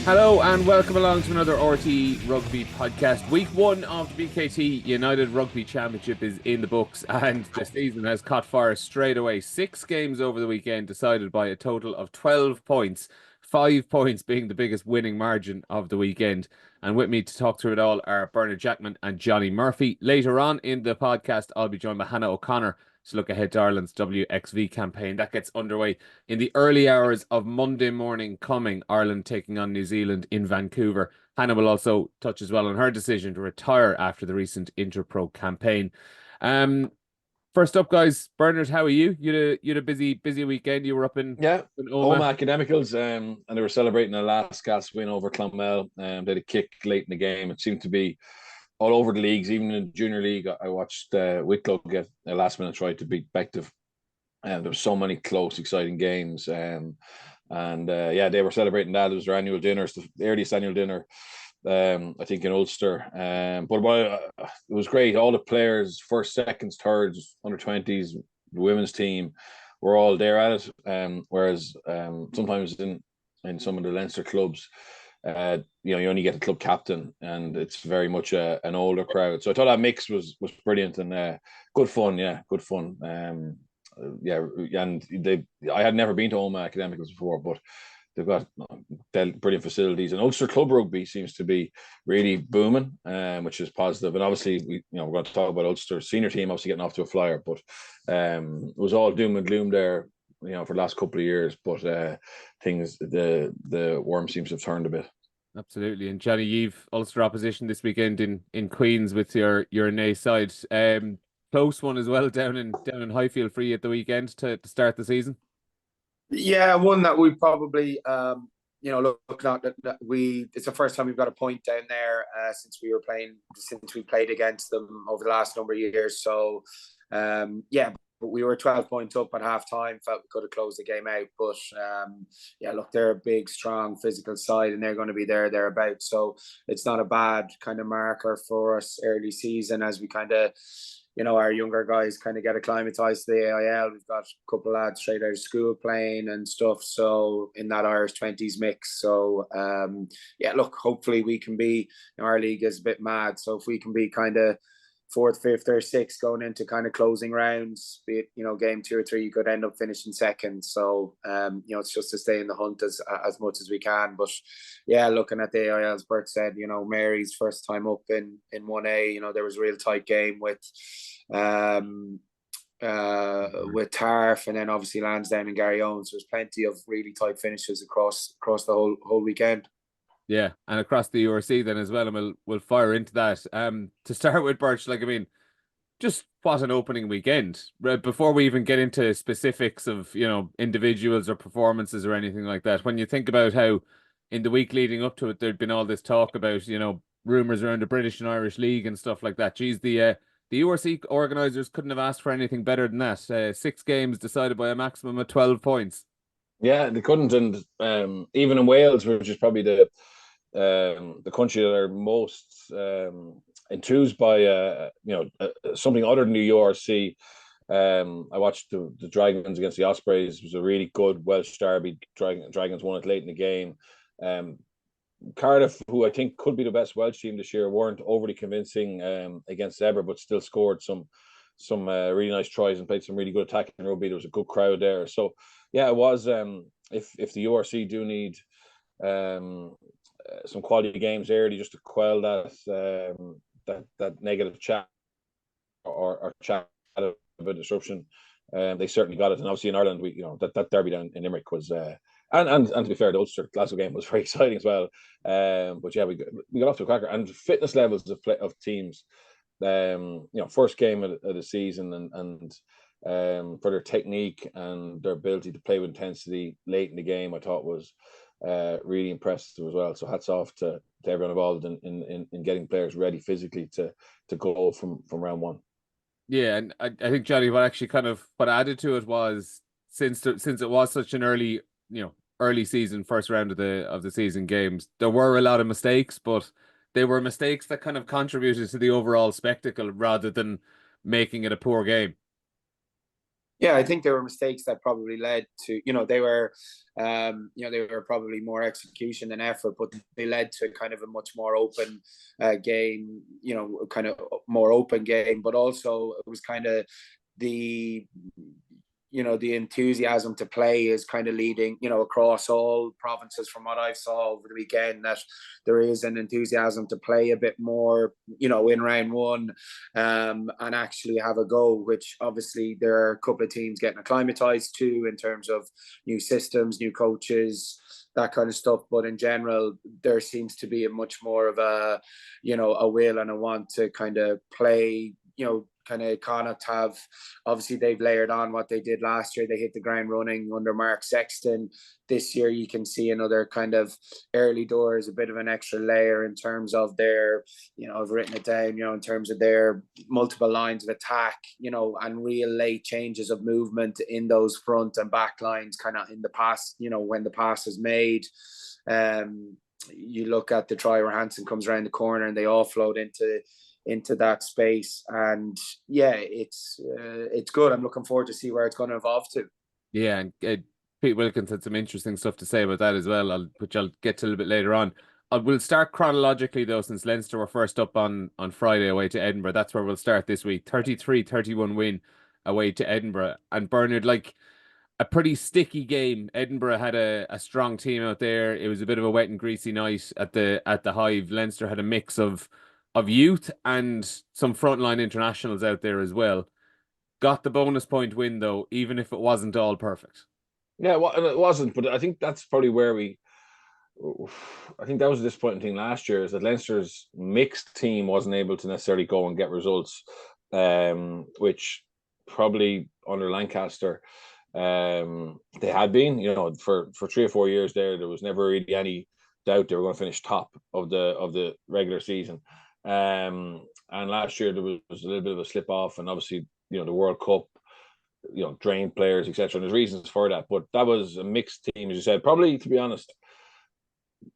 Hello and welcome along to another RTÉ Rugby podcast. Week 1 of the BKT United Rugby Championship is in the books and the season has caught fire straight away. 6 games over the weekend decided by a total of 12 points, 5 points being the biggest winning margin of the weekend. And with me to talk through it all are Bernard Jackman and Johnny Murphy. Later on in the podcast, I'll be joined by Hannah O'Connor to look ahead to Ireland's WXV campaign. That gets underway in the early hours of Monday morning coming, Ireland taking on New Zealand in Vancouver. Hannah will also touch as well on her decision to retire after the recent Interpro campaign. First up, guys, Bernard, how are you? You had a busy weekend. You were up in Oma Academicals, and they were celebrating a last gasp win over Clonmel. They had a kick late in the game. It seemed to be all over the leagues, even in the junior league. I watched Wicklow get a last minute try to beat Bective. And there were so many close, exciting games. They were celebrating that. It was their annual dinner. It's the earliest annual dinner, I think, in Ulster. It was great. All the players, first, seconds, thirds, under 20s, the women's team, were all there at it. Whereas sometimes in some of the Leinster clubs, you only get a club captain, and it's very much an older crowd. So I thought that mix was brilliant and good fun. Yeah, good fun. I had never been to Oma Academicals before, but they've got brilliant facilities, and Ulster Club Rugby seems to be really booming, which is positive. And obviously, we're going to talk about Ulster senior team obviously getting off to a flyer, but it was all doom and gloom there, for the last couple of years. But the worm seems to have turned a bit. Absolutely. And Johnny, you've Ulster opposition this weekend in Queens with your Nay side. Close one as well down in Highfield for you at the weekend to start the season. Yeah, one that we probably looking at that it's the first time we've got a point down there since we played against them over the last number of years. So but we were 12 points up at half time. Felt we could have closed the game out. But they're a big, strong, physical side, and they're going to be thereabouts. So it's not a bad kind of marker for us early season as we kind of, our younger guys kind of get acclimatized to the AIL. We've got a couple of lads straight out of school playing and stuff. So in that Irish 20s mix. So, hopefully we can be, our league is a bit mad. So if we can be kind of 4th, 5th or 6th going into kind of closing rounds, be it, game 2 or 3, you could end up finishing second. So, it's just to stay in the hunt as much as we can. But yeah, looking at the AIL, as Bert said, Mary's first time up in 1A, there was a real tight game with Tarf, and then obviously Lansdowne and Garryowen. So there's plenty of really tight finishes across the whole weekend. Yeah, and across the URC then as well, and we'll fire into that. To start with, Birch, just what an opening weekend. Before we even get into specifics of, individuals or performances or anything like that, when you think about how in the week leading up to it, there'd been all this talk about, rumours around the British and Irish League and stuff like that. Geez, the URC organisers couldn't have asked for anything better than that. 6 games decided by a maximum of 12 points. Yeah, they couldn't. And even in Wales, which is probably the country that are most enthused by something other than the URC. I watched the Dragons against the Ospreys. It was a really good Welsh derby. Dragons won it late in the game. Cardiff, who I think could be the best Welsh team this year, weren't overly convincing against Edinburgh, but still scored some really nice tries and played some really good attacking rugby. There was a good crowd there. So yeah, it was. If the URC do need some quality games early just to quell that negative chat or chat of a disruption, they certainly got it. And obviously in Ireland, that derby down in Limerick was and to be fair, the Ulster-Glasgow game was very exciting as well. But yeah, we got off to a cracker, and fitness levels of teams. First game of the season, and for their technique and their ability to play with intensity late in the game, I thought was really impressive as well. So hats off to everyone involved in getting players ready physically to go from round 1. Yeah, and I think, Johnny, what added to it was since it was such an early season, first round of the season games, there were a lot of mistakes, but they were mistakes that kind of contributed to the overall spectacle rather than making it a poor game. Yeah, I think there were mistakes that probably led to, they were, they were probably more execution than effort, but they led to kind of a much more open game, kind of more open game. But also it was kind of the the enthusiasm to play is kind of leading, across all provinces from what I saw over the weekend, that there is an enthusiasm to play a bit more, in round one, and actually have a go, which obviously there are a couple of teams getting acclimatized to in terms of new systems, new coaches, that kind of stuff. But in general, there seems to be a much more of a, a will and a want to kind of play, kind of Connacht have, obviously they've layered on what they did last year. They hit the ground running under Mark Sexton. This year you can see another kind of early doors, a bit of an extra layer in terms of their, I've written it down, in terms of their multiple lines of attack, and real late changes of movement in those front and back lines kind of in the pass, when the pass is made. You look at the try where Hansen comes around the corner and they offload into that space, and yeah, it's good. I'm looking forward to see where it's going to evolve to. Yeah, and Pete Wilkins had some interesting stuff to say about that as well, which I'll get to a little bit later on. We'll start chronologically though, since Leinster were first up on Friday away to Edinburgh. That's where we'll start this week. 33-31 win away to Edinburgh. And Bernard, like a pretty sticky game. Edinburgh had a strong team out there. It was a bit of a wet and greasy night at the Hive. Leinster had a mix of youth and some frontline internationals out there as well. Got the bonus point win though, even if it wasn't all perfect. Yeah, well, it wasn't, but I think that's probably where I think that was a disappointing thing last year, is that Leinster's mixed team wasn't able to necessarily go and get results, which probably under Lancaster, they had been, for 3 or 4 years there was never really any doubt they were going to finish top of the regular season. And last year there was a little bit of a slip off, and obviously, the World Cup, drained players, etc. And there's reasons for that, but that was a mixed team, as you said. Probably, to be honest,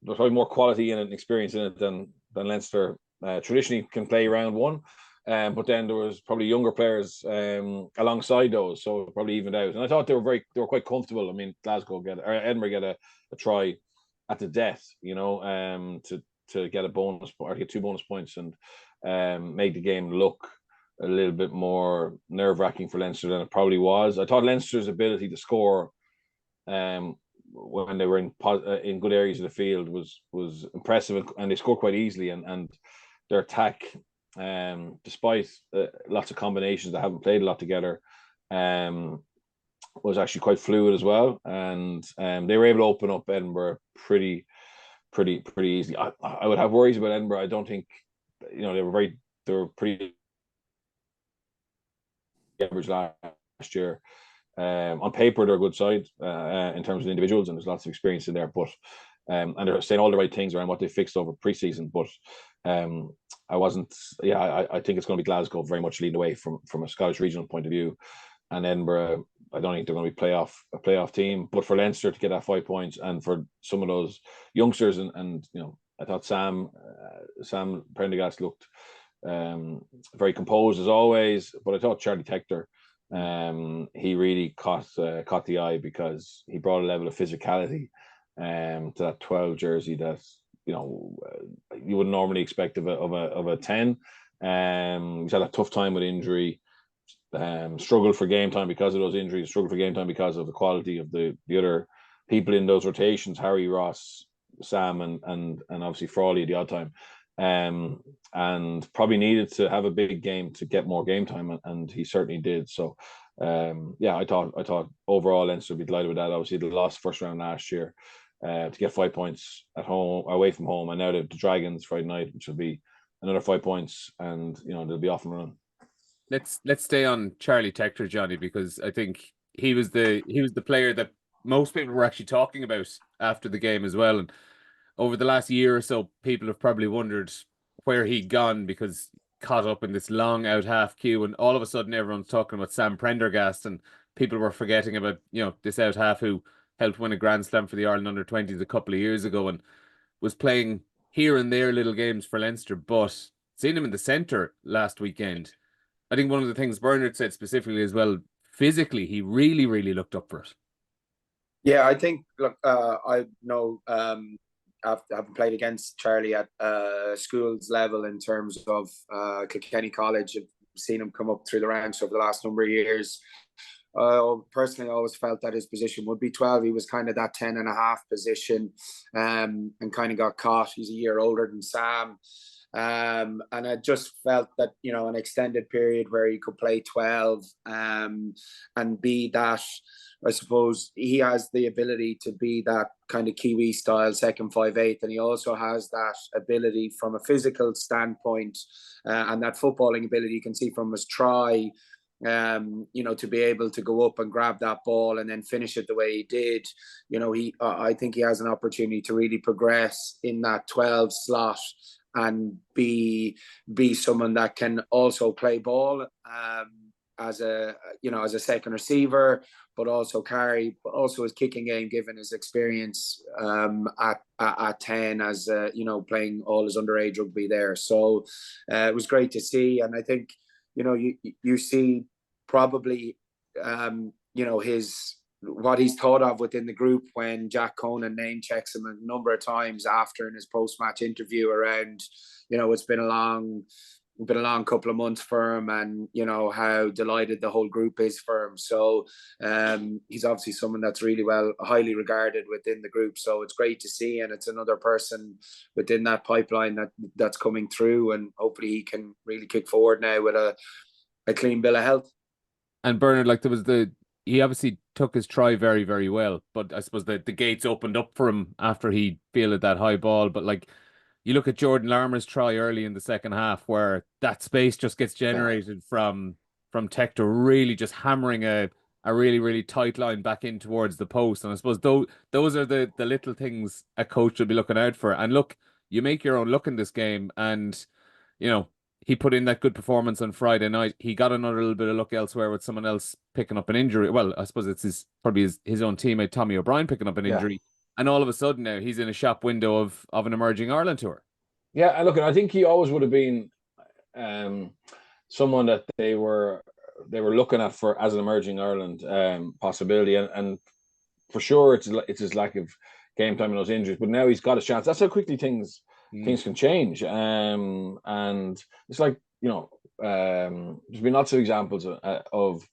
there's probably more quality in it and experience in it than Leinster traditionally can play round one. But then there was probably younger players alongside those, so it probably evened out. And I thought they were quite comfortable. I mean, Edinburgh get a try at the death, to get a bonus or get 2 bonus points, and make the game look a little bit more nerve-wracking for Leinster than it probably was. I thought Leinster's ability to score when they were in good areas of the field was impressive, and they scored quite easily, and their attack, despite lots of combinations that haven't played a lot together, was actually quite fluid as well, and they were able to open up Edinburgh pretty easily. I would have worries about Edinburgh. I don't think, they were pretty average last year. On paper, they're a good side in terms of individuals, and there's lots of experience in there. But and they're saying all the right things around what they fixed over pre-season. But I wasn't. Yeah, I think it's going to be Glasgow very much leading away from a Scottish regional point of view, and Edinburgh, I don't think they're going to be a playoff team. But for Leinster to get that 5 points, and for some of those youngsters, and I thought Sam Prendergast looked very composed as always, but I thought Charlie Tector, he really caught the eye, because he brought a level of physicality to that 12 jersey that you wouldn't normally expect of a 10. He's had a tough time with injury, struggled for game time because of those injuries, struggled for game time because of the quality of the other people in those rotations, Harry, Ross, Sam, and obviously Frawley at the odd time. And probably needed to have a big game to get more game time, and he certainly did. So I thought overall Leinster would be delighted with that. Obviously they lost first round last year to get 5 points at home, away from home, and now they have the Dragons Friday night, which will be another 5 points, and they'll be off and running. Let's stay on Charlie Tector, Johnny, because I think he was the player that most people were actually talking about after the game as well. And over the last year or so, people have probably wondered where he'd gone, because caught up in this long out half queue, and all of a sudden everyone's talking about Sam Prendergast, and people were forgetting about this out half who helped win a Grand Slam for the Ireland under-20s a couple of years ago, and was playing here and there little games for Leinster. But seeing him in the centre last weekend, I think one of the things Bernard said specifically as well, physically, he really, really looked up for it. Yeah, I think, look, I know, having played against Charlie at schools level in terms of Kilkenny College, I've seen him come up through the ranks over the last number of years. Personally, I always felt that his position would be 12. He was kind of that 10.5 position, and kind of got caught. He's a year older than Sam. And I just felt that, you know, an extended period where he could play 12 and be that, I suppose he has the ability to be that kind of Kiwi style second 5'8", and he also has that ability from a physical standpoint, and that footballing ability you can see from his try, you know, to be able to go up and grab that ball and then finish it the way he did. You know, I think he has an opportunity to really progress in that 12 slot and be someone that can also play ball as a, you know, as a second receiver, but also carry, but also his kicking game, given his experience at 10 as you know, playing all his underage rugby there. So it was great to see, and I think, you know, you see probably you know, what he's thought of within the group when Jack Conan name checks him a number of times after in his post-match interview around, you know, it's been a long couple of months for him, and you know how delighted the whole group is for him. So he's obviously someone that's really highly regarded within the group. So it's great to see, and it's another person within that pipeline that's coming through, and hopefully he can really kick forward now with a clean bill of health. And Bernard, like, he obviously took his try very, very well, but I suppose the gates opened up for him after he fielded that high ball. But like, you look at Jordan Larmour's try early in the second half, where that space just gets generated from Tector really just hammering a really, really tight line back in towards the post. And I suppose those are the little things a coach will be looking out for. And look, you make your own luck in this game, and you know, he put in that good performance on Friday night. He got another little bit of luck elsewhere with someone else picking up an injury. Well, I suppose it's probably his own teammate Tommy O'Brien picking up an injury. And all of a sudden now he's in a shop window of an emerging Ireland tour. Yeah, and look, I think he always would have been someone that they were looking at for as an emerging Ireland possibility, and for sure it's his lack of game time and those injuries. But now he's got a chance. That's how quickly things can change. And it's like, you know, there's been lots of examples of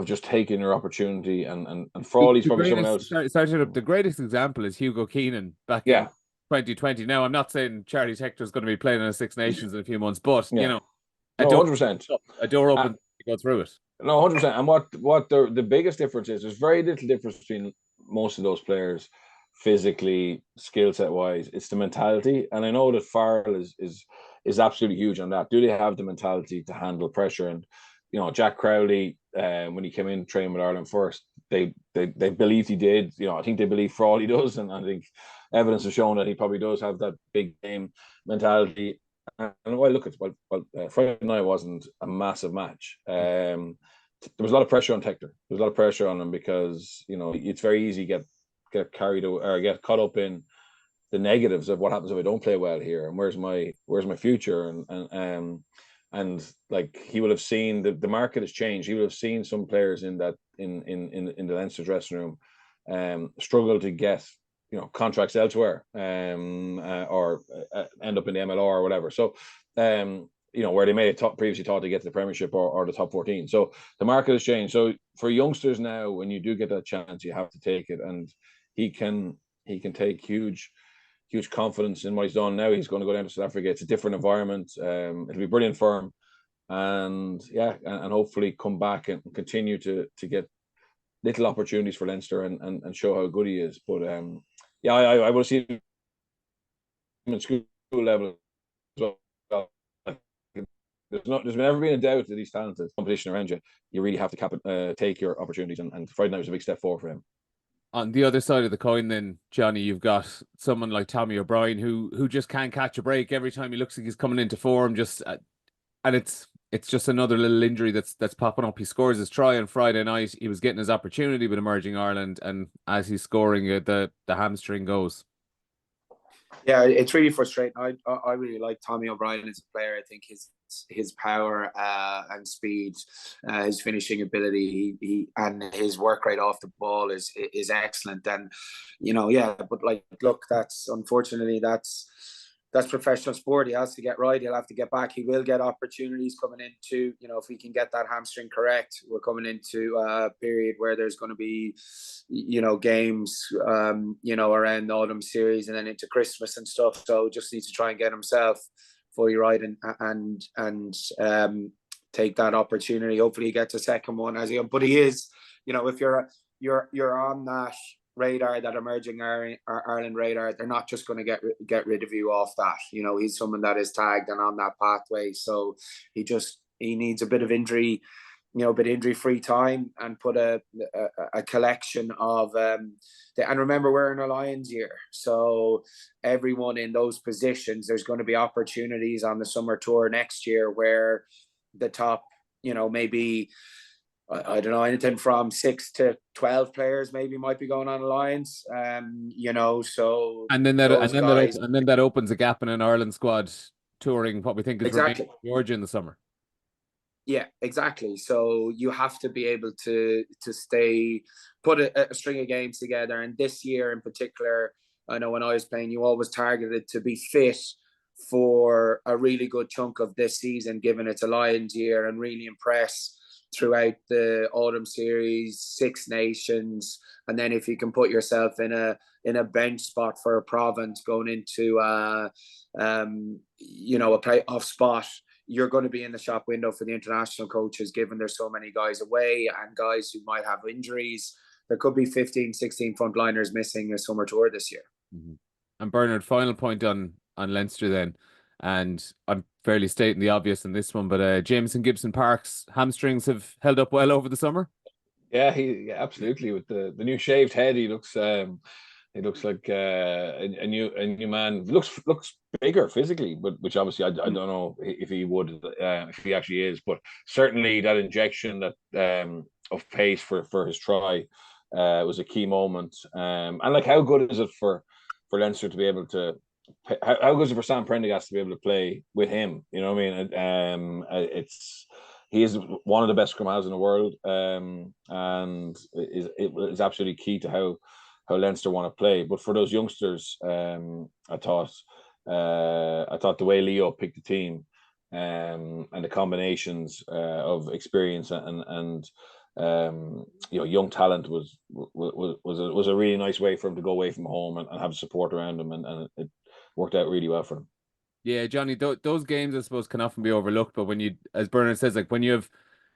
just taking your opportunity, and for all he's probably someone else. The greatest example is Hugo Keenan back in 2020. Now, I'm not saying Charlie Tector is going to be playing in a Six Nations in a few months, but you know, 100%. A door open to go through it. No, 100%. And what the biggest difference is, there's very little difference between most of those players physically, skill set wise. It's the mentality, and I know that Farrell is absolutely huge on that. Do they have the mentality to handle pressure? And you know, Jack Crowley, when he came in training with Ireland first, they believed he did. You know, I think they believe for all he does, and I think evidence has shown that he probably does have that big game mentality. And well, look, Friday night wasn't a massive match. There was a lot of pressure on Tector. There was a lot of pressure on him because, you know, it's very easy to get carried away or get caught up in the negatives of what happens if I don't play well here, and where's my future, and like, he will have seen the market has changed. He will have seen some players in the Leinster dressing room struggle to get, you know, contracts elsewhere, or end up in the MLR or whatever. So, you know, where they may have previously thought to get to the Premiership or the top 14. So the market has changed. So for youngsters now, when you do get that chance, you have to take it. And he can take huge confidence in what he's done. Now he's going to go down to South Africa. It's a different environment. It'll be brilliant for him. And and hopefully come back and continue to get little opportunities for Leinster and show how good he is. But I will see him at school level as well. There's never been a doubt that he's talented. Competition around you, you really have to take your opportunities, and Friday night was a big step forward for him. On the other side of the coin, then, Johnny, you've got someone like Tommy O'Brien who just can't catch a break every time he looks like he's coming into form. And it's just another little injury that's popping up. He scores his try on Friday night. He was getting his opportunity with emerging Ireland, and as he's scoring, the hamstring goes. Yeah, it's really frustrating. I really like Tommy O'Brien as a player. I think his power and speed, his finishing ability, he and his work rate off the ball is excellent. And yeah, but like, look, that's unfortunately that's professional sport. He has to get right. He'll have to get back. He will get opportunities coming into, if we can get that hamstring correct. We're coming into a period where there's going to be, games, around the autumn series and then into Christmas and stuff. So just needs to try and get himself fully right and take that opportunity. Hopefully he gets a second one but he is, if you're on that radar, that emerging Ireland radar, they're not just going to get rid of you off that. He's someone that is tagged and on that pathway. So he needs a bit of injury, injury-free time, and put a collection of and remember, we're in a Lions year, so everyone in those positions, there's going to be opportunities on the summer tour next year where the top, maybe I don't know, anything from 6 to 12 players maybe might be going on Alliance. So and then that opens a gap in an Ireland squad touring what we think is exactly Georgia in the summer. Yeah, exactly. So you have to be able to put a string of games together. And this year in particular, I know when I was playing, you always targeted to be fit for a really good chunk of this season, given it's a Lions year, and really impress throughout the autumn series, Six Nations, and then if you can put yourself in a bench spot for a province going into a playoff spot, you're going to be in the shop window for the international coaches, given there's so many guys away and guys who might have injuries. There could be 15, 16 frontliners missing a summer tour this year. Mm-hmm. And Bernard, final point on Leinster then, and I'm fairly stating the obvious in this one, but Jamison Gibson-Park's hamstrings have held up well over the summer. Yeah, absolutely. With the new shaved head, he looks like a new man. Looks bigger physically, but which obviously I don't know if he would, if he actually is. But certainly that injection of pace for his try was a key moment. And like, how good is it for Leinster to be able to? How good is it for Sam Prendergast to be able to play with him? You know what I mean? He is one of the best scrum halves in the world, and is absolutely key to how Leinster want to play. But for those youngsters, I thought the way Leo picked the team, and the combinations of experience and young talent was a really nice way for him to go away from home and have support around him, and it worked out really well for him. Yeah, Johnny, those games I suppose can often be overlooked, but when you, as Bernard says, like when you have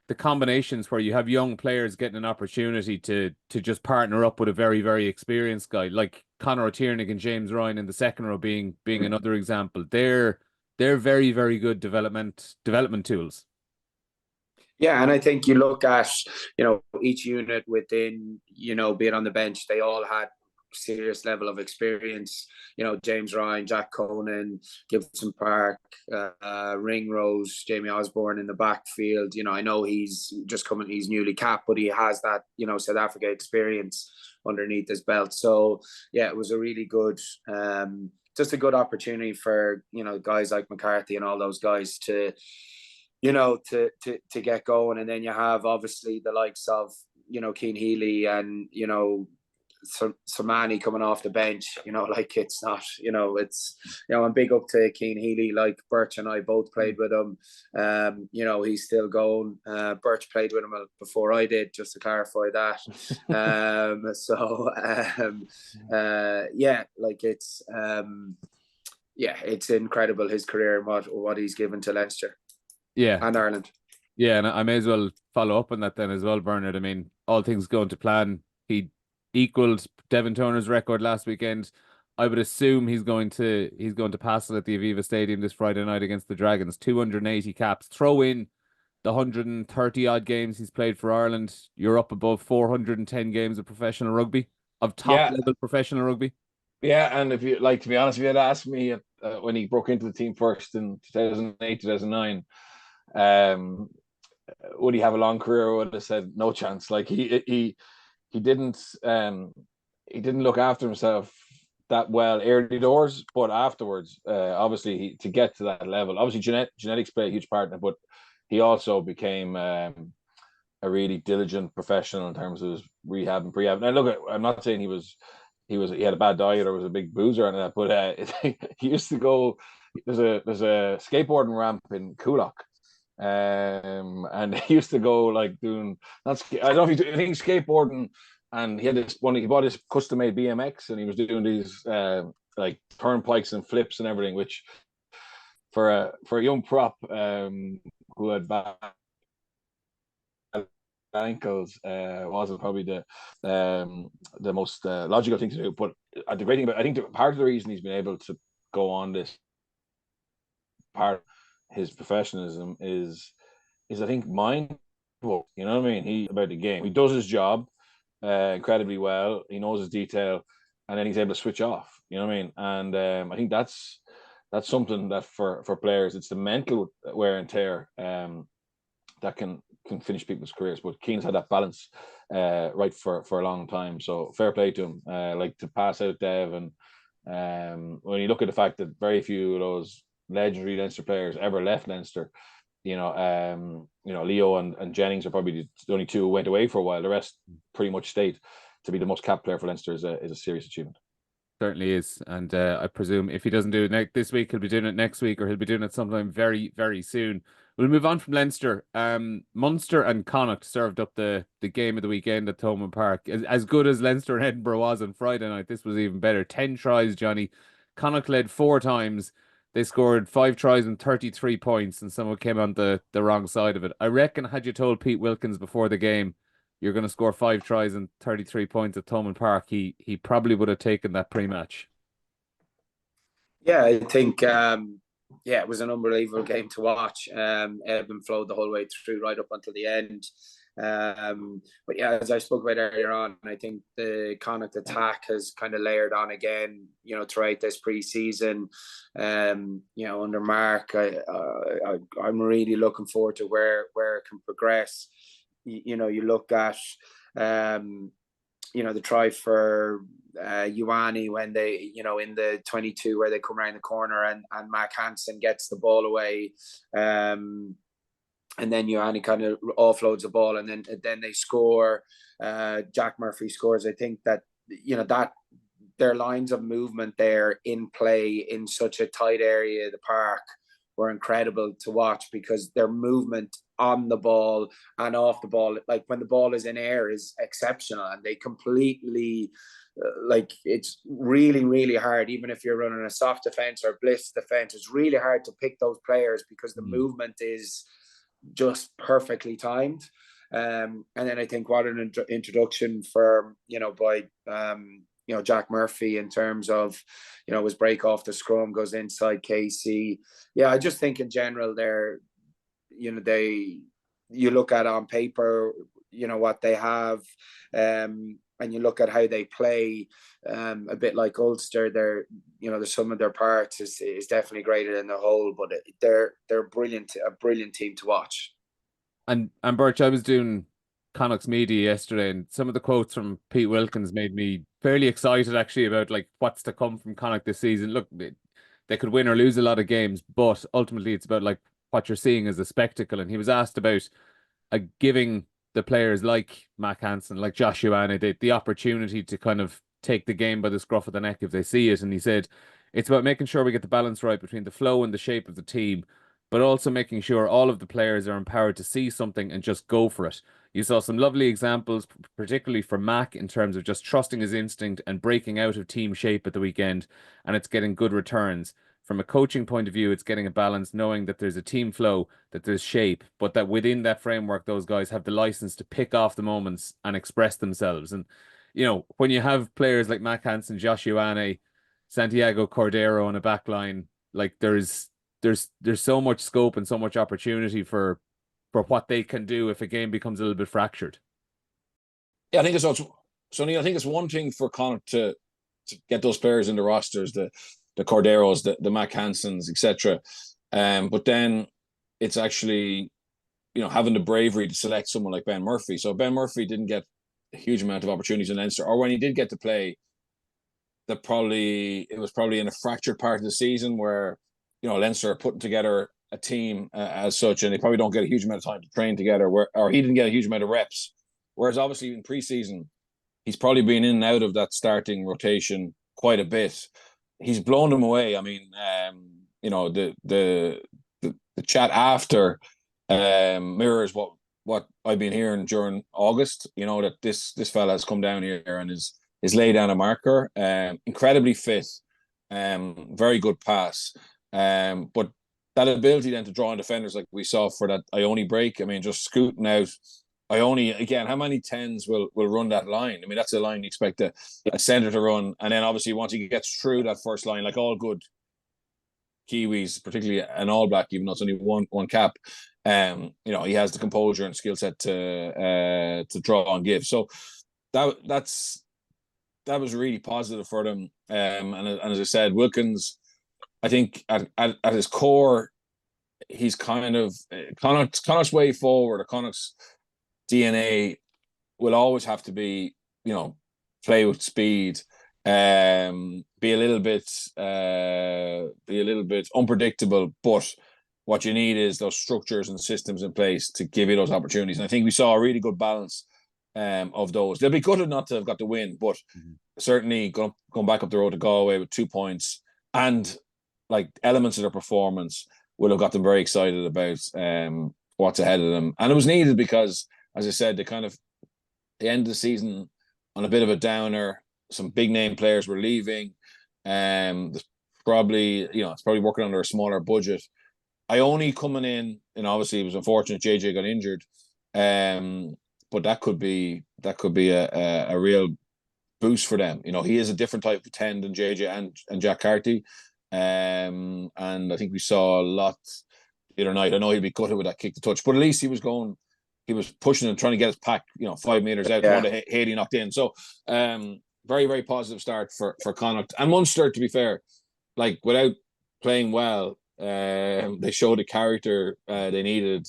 the combinations where you have young players getting an opportunity to just partner up with a very, very experienced guy, like Conor O'Tiernan and James Ryan in the second row being another example. They're very, very good development tools. Yeah, and I think you look at, each unit within, being on the bench, they all had serious level of experience. James Ryan, Jack Conan, Gibson-Park, Ringrose, Jamie Osborne in the backfield. I know he's newly capped, but he has that, South Africa experience underneath his belt. So yeah, it was a really good, just a good opportunity for, guys like McCarthy and all those guys to get going. And then you have obviously the likes of, Cian Healy and, Somani coming off the bench, like it's not, it's, I'm big up to Cian Healy, like Birch and I both played with him. He's still going. Birch played with him before I did, just to clarify that. It's incredible, his career and what he's given to Leinster. Yeah. And Ireland. Yeah, and I may as well follow up on that then as well, Bernard. I mean, all things going to plan, he equaled Devin Turner's record last weekend. I would assume he's going to pass it at the Aviva Stadium this Friday night against the Dragons. 280 caps. Throw in the 130 odd games he's played for Ireland. You're up above 410 games of professional rugby, of top level professional rugby. Yeah, and if you like, to be honest, if you had asked me when he broke into the team first in 2008, 2009, would he have a long career? I would have said no chance. Like he didn't look after himself that well early doors, but afterwards, obviously, to get to that level, obviously genetics play a huge part in it, but he also became a really diligent professional in terms of his rehab and prehab. Now, look, I'm not saying he had a bad diet or was a big boozer and that, but he used to go. There's a skateboarding ramp in Coolock, and he used to go like doing. I don't know if I think skateboarding. And he had this one. He bought his custom-made BMX, and he was doing these like turnpikes and flips and everything. Which, for a young prop who had bad ankles, wasn't probably the most logical thing to do. But the great thing about, I think, part of the reason he's been able to go on this part of his professionalism is I think mindful. You know what I mean? He about the game. He does his job incredibly well. He knows his detail, and then he's able to switch off. You know what I mean? And I think that's something that for players, it's the mental wear and tear that can finish people's careers. But Keane's had that balance right for a long time. So fair play to him. Like to pass out Dev, and when you look at the fact that very few of those legendary Leinster players ever left Leinster. Leo and Jennings are probably the only two who went away for a while. The rest pretty much stayed. To be the most capped player for Leinster is a serious achievement. Certainly is, and I presume if he doesn't do it this week, he'll be doing it next week, or he'll be doing it sometime very, very soon. We'll move on from Leinster. Munster and Connacht served up the game of the weekend at Thomond Park. As good as Leinster and Edinburgh was on Friday night, this was even better. 10 tries, Johnny. Connacht led 4 times. They scored 5 tries and 33 points, and someone came on the wrong side of it. I reckon had you told Pete Wilkins before the game you're going to score 5 tries and 33 points at Thomond Park, he probably would have taken that pre-match. Yeah, I think it was an unbelievable game to watch. Ebb and flowed the whole way through, right up until the end. But yeah, as I spoke about earlier on, I think the Connacht attack has kind of layered on again, throughout this pre-season. Under Mark, I'm really looking forward to where it can progress. You look at the try for Ioane when they, in the 22 where they come around the corner and Mac Hansen gets the ball away. And then Ioane kind of offloads the ball, and then they score. Jack Murphy scores. I think that that their lines of movement there in play in such a tight area of the park were incredible to watch, because their movement on the ball and off the ball, like when the ball is in air, is exceptional, and they completely it's really, really hard. Even if you're running a soft defense or blitz defense, it's really hard to pick those players because the movement is just perfectly timed. And then I think what an introduction for by Jack Murphy in terms of his break off the scrum, goes inside KC. Yeah, I just think in general they're you look at on paper what they have, and you look at how they play, a bit like Ulster. They're the sum of their parts is definitely greater than the whole, but they're a brilliant team to watch. And Birch, I was doing Connacht's media yesterday, and some of the quotes from Pete Wilkins made me fairly excited actually about like what's to come from Connacht this season. Look, they could win or lose a lot of games, but ultimately it's about like what you're seeing as a spectacle. And he was asked about giving the players like Mac Hansen, like Josh Ioane, the opportunity to kind of take the game by the scruff of the neck if they see it. And he said, it's about making sure we get the balance right between the flow and the shape of the team, but also making sure all of the players are empowered to see something and just go for it. You saw some lovely examples, particularly for Mac, in terms of just trusting his instinct and breaking out of team shape at the weekend, and it's getting good returns. From a coaching point of view, it's getting a balance, knowing that there's a team flow, that there's shape, but that within that framework, those guys have the license to pick off the moments and express themselves. And, when you have players like Mac Hansen, Josh Ioane, Santiago Cordero on a back line, like there's so much scope and so much opportunity for what they can do if a game becomes a little bit fractured. Yeah, I think it's also, so Neil, I think it's one thing for Connacht to get those players in the rosters, the Corderos, the Mac Hansens, etc. But then it's actually, having the bravery to select someone like Ben Murphy. So Ben Murphy didn't get a huge amount of opportunities in Leinster, or when he did get to play, it was probably in a fractured part of the season where, you know, Leinster are putting together a team as such, and they probably don't get a huge amount of time to train together, or he didn't get a huge amount of reps. Whereas obviously in preseason, he's probably been in and out of that starting rotation quite a bit. He's blown them away. I mean, you know, the chat after mirrors what I've been hearing during August. You know, that this fella has come down here and is laid down a marker. Incredibly fit, very good pass. But that ability then to draw on defenders like we saw for that Ione break. I mean, just scooting out Ione again. How many tens will run that line? I mean, that's a line you expect a centre to run, and then obviously once he gets through that first line, like all good Kiwis, particularly an All Black, even though it's only one cap, you know, he has the composure and skill set to draw and give. So that was really positive for them. And as I said, Wilkins, I think at his core, he's kind of Connacht's way forward, or Connacht's DNA will always have to be, you know, play with speed, be a little bit unpredictable, but what you need is those structures and systems in place to give you those opportunities. And I think we saw a really good balance of those. They'll be gutted not to have got the win, but certainly going back up the road to Galway with 2 points, and like elements of their performance will have got them very excited about what's ahead of them. And it was needed because, as I said, the end of the season on a bit of a downer. Some big name players were leaving. There's probably, you know, it's probably working under a smaller budget. Ione coming in, and obviously it was unfortunate JJ got injured. But that could be a real boost for them. You know, he is a different type of 10 than JJ and Jack Carty. And I think we saw a lot the other night. I know he'd be gutted with that kick to touch, but at least he was pushing and trying to get his pack, you know, 5 meters out. Yeah. To Haiti knocked in. So very, very positive start for Connacht. And Munster, to be fair, like without playing well, they showed the character they needed.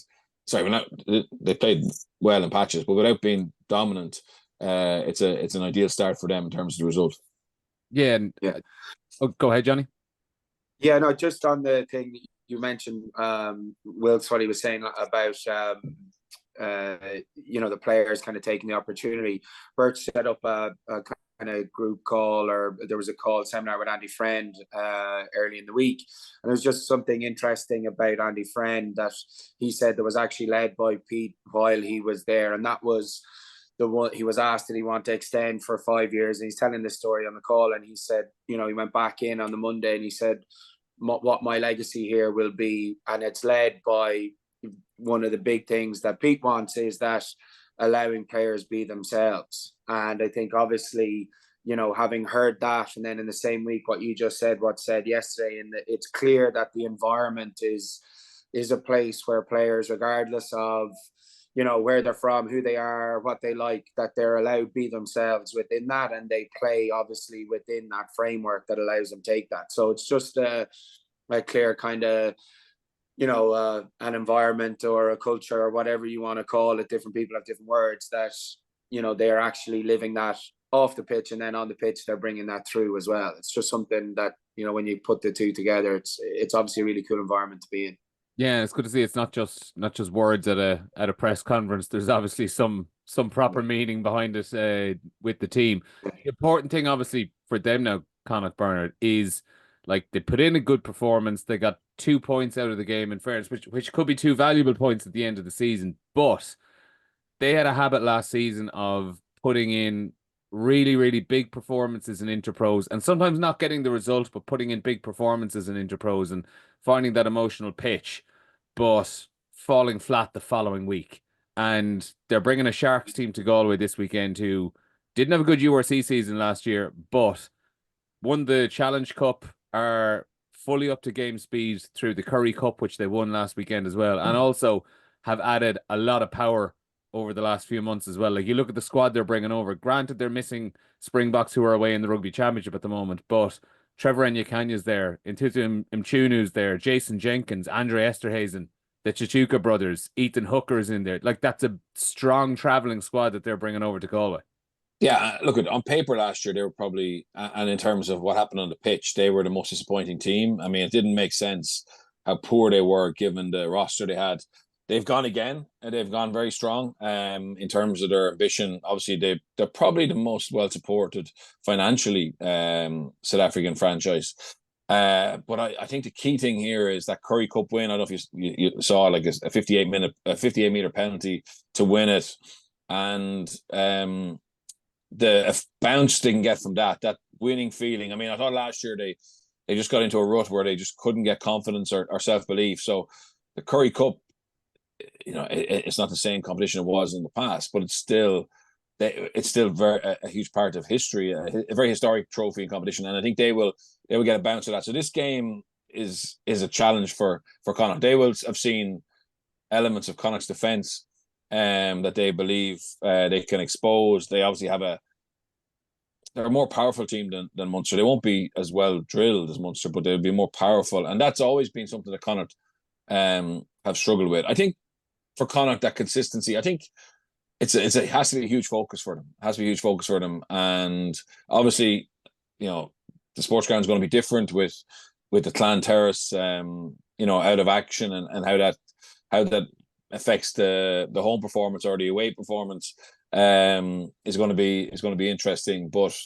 Sorry, they played well in patches, but without being dominant, it's an ideal start for them in terms of the result. Yeah, and oh, go ahead, Johnny. Yeah, no, just on the thing you mentioned, Wilkes, what he was saying about you know, the players kind of taking the opportunity. Birch set up a kind of group call, or there was a call seminar with Andy Friend early in the week, and there was just something interesting about Andy Friend that he said that was actually led by Pete while he was there, and that was the one he was asked, did he want to extend for 5 years, and he's telling this story on the call, and he said, you know, he went back in on the Monday and he said what my legacy here will be, and it's led by one of the big things that Pete wants is that allowing players be themselves. And I think obviously, you know, having heard that, and then in the same week what you just said, what said yesterday, and it's clear that the environment is a place where players, regardless of, you know, where they're from, who they are, what they like, that they're allowed to be themselves within that, and they play obviously within that framework that allows them to take that. So it's just a clear kind of, you know, an environment or a culture or whatever you want to call it. Different people have different words, that, you know, they're actually living that off the pitch, and then on the pitch they're bringing that through as well. It's just something that, you know, when you put the two together, it's obviously a really cool environment to be in. Yeah, it's good to see it's not just words at a press conference. There's obviously some proper meaning behind it with the team. The important thing, obviously, for them now, Connacht, Bernard, is like they put in a good performance. They got 2 points out of the game, in fairness, which could be 2 valuable points at the end of the season. But they had a habit last season of putting in really, really big performances in interpros, and sometimes not getting the result, but putting in big performances in interpros and finding that emotional pitch, but falling flat the following week. And they're bringing a Sharks team to Galway this weekend who didn't have a good URC season last year, but won the Challenge Cup, are fully up to game speed through the Curry Cup, which they won last weekend as well, and also have added a lot of power over the last few months as well. Like, you look at the squad they're bringing over. Granted, they're missing Springboks, who are away in the Rugby Championship at the moment, but Trevor Enyakanya's there, Intutu Mchunu's there, Jason Jenkins, Andre Esterhazen, the Chichuka brothers, Ethan Hooker's in there. Like, that's a strong travelling squad that they're bringing over to Galway. Yeah, look, on paper last year, they were probably, and in terms of what happened on the pitch, they were the most disappointing team. I mean, it didn't make sense how poor they were given the roster they had. They've gone again, and they've gone very strong in terms of their ambition. Obviously, they're probably the most well supported financially South African franchise. But I think the key thing here is that Currie Cup win. I don't know if you saw like a 58-meter penalty to win it, and the bounce they can get from that winning feeling. I mean, I thought last year they just got into a rut where they just couldn't get confidence or self-belief. So the Currie Cup, it's not the same competition it was in the past, but it's still very a huge part of history, a very historic trophy and competition. And I think they will get a bounce of that. So this game is a challenge for Connacht. They will have seen elements of Connacht's defence that they believe they can expose. They obviously they're a more powerful team than Munster. They won't be as well drilled as Munster, but they'll be more powerful. And that's always been something that Connacht have struggled with. I think for Connacht, that consistency, I think it has to be a huge focus for them. It has to be a huge focus for them. And obviously, the sports ground is going to be different with the Clan Terrace, out of action and how that affects the home performance or the away performance is going to be interesting. But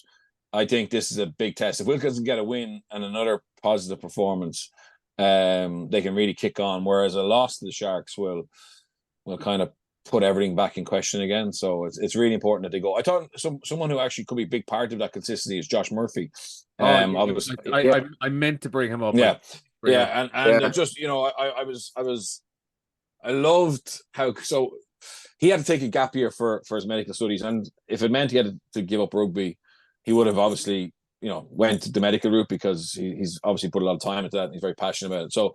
I think this is a big test. If Wilkins can get a win and another positive performance, they can really kick on. Whereas a loss to the Sharks will kind of put everything back in question again. So it's really important that they go. I thought someone who actually could be a big part of that consistency is Josh Murphy. I meant to bring him up. And just I loved how he had to take a gap year for his medical studies, and if it meant he had to give up rugby, he would have obviously went the medical route because he's obviously put a lot of time into that and he's very passionate about it. So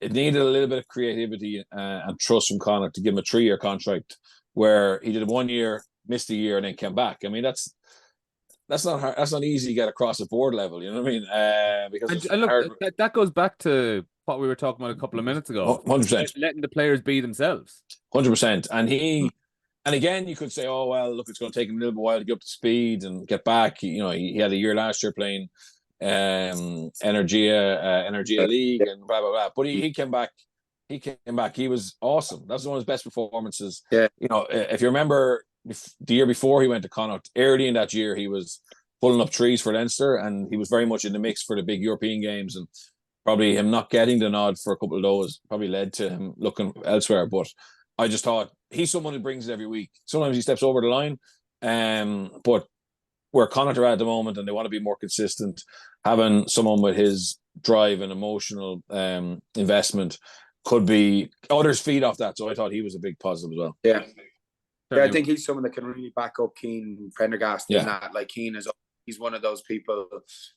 it needed a little bit of creativity and trust from Connacht to give him a 3-year contract where he did 1 year, missed a year, and then came back. I mean, that's not hard. That's not easy to get across the board level. You know what I mean? Because that goes back to what we were talking about a couple of minutes ago. 100%. Letting the players be themselves. 100%. And again, you could say, oh well, look, it's going to take him a little bit while to get up to speed and get back. He had a year last year playing Energia League and blah blah blah. But he came back. He was awesome. That's one of his best performances. Yeah. If you remember the year before he went to Connacht, early in that year he was pulling up trees for Leinster, and he was very much in the mix for the big European games. And probably him not getting the nod for a couple of those probably led to him looking elsewhere. But I just thought he's someone who brings it every week. Sometimes he steps over the line, but where Connacht are at the moment, and they want to be more consistent, having someone with his drive and emotional investment could be others feed off that. So I thought he was a big positive as well. Yeah, I think he's someone that can really back up Keane Prendergast in that. Like Keane he's one of those people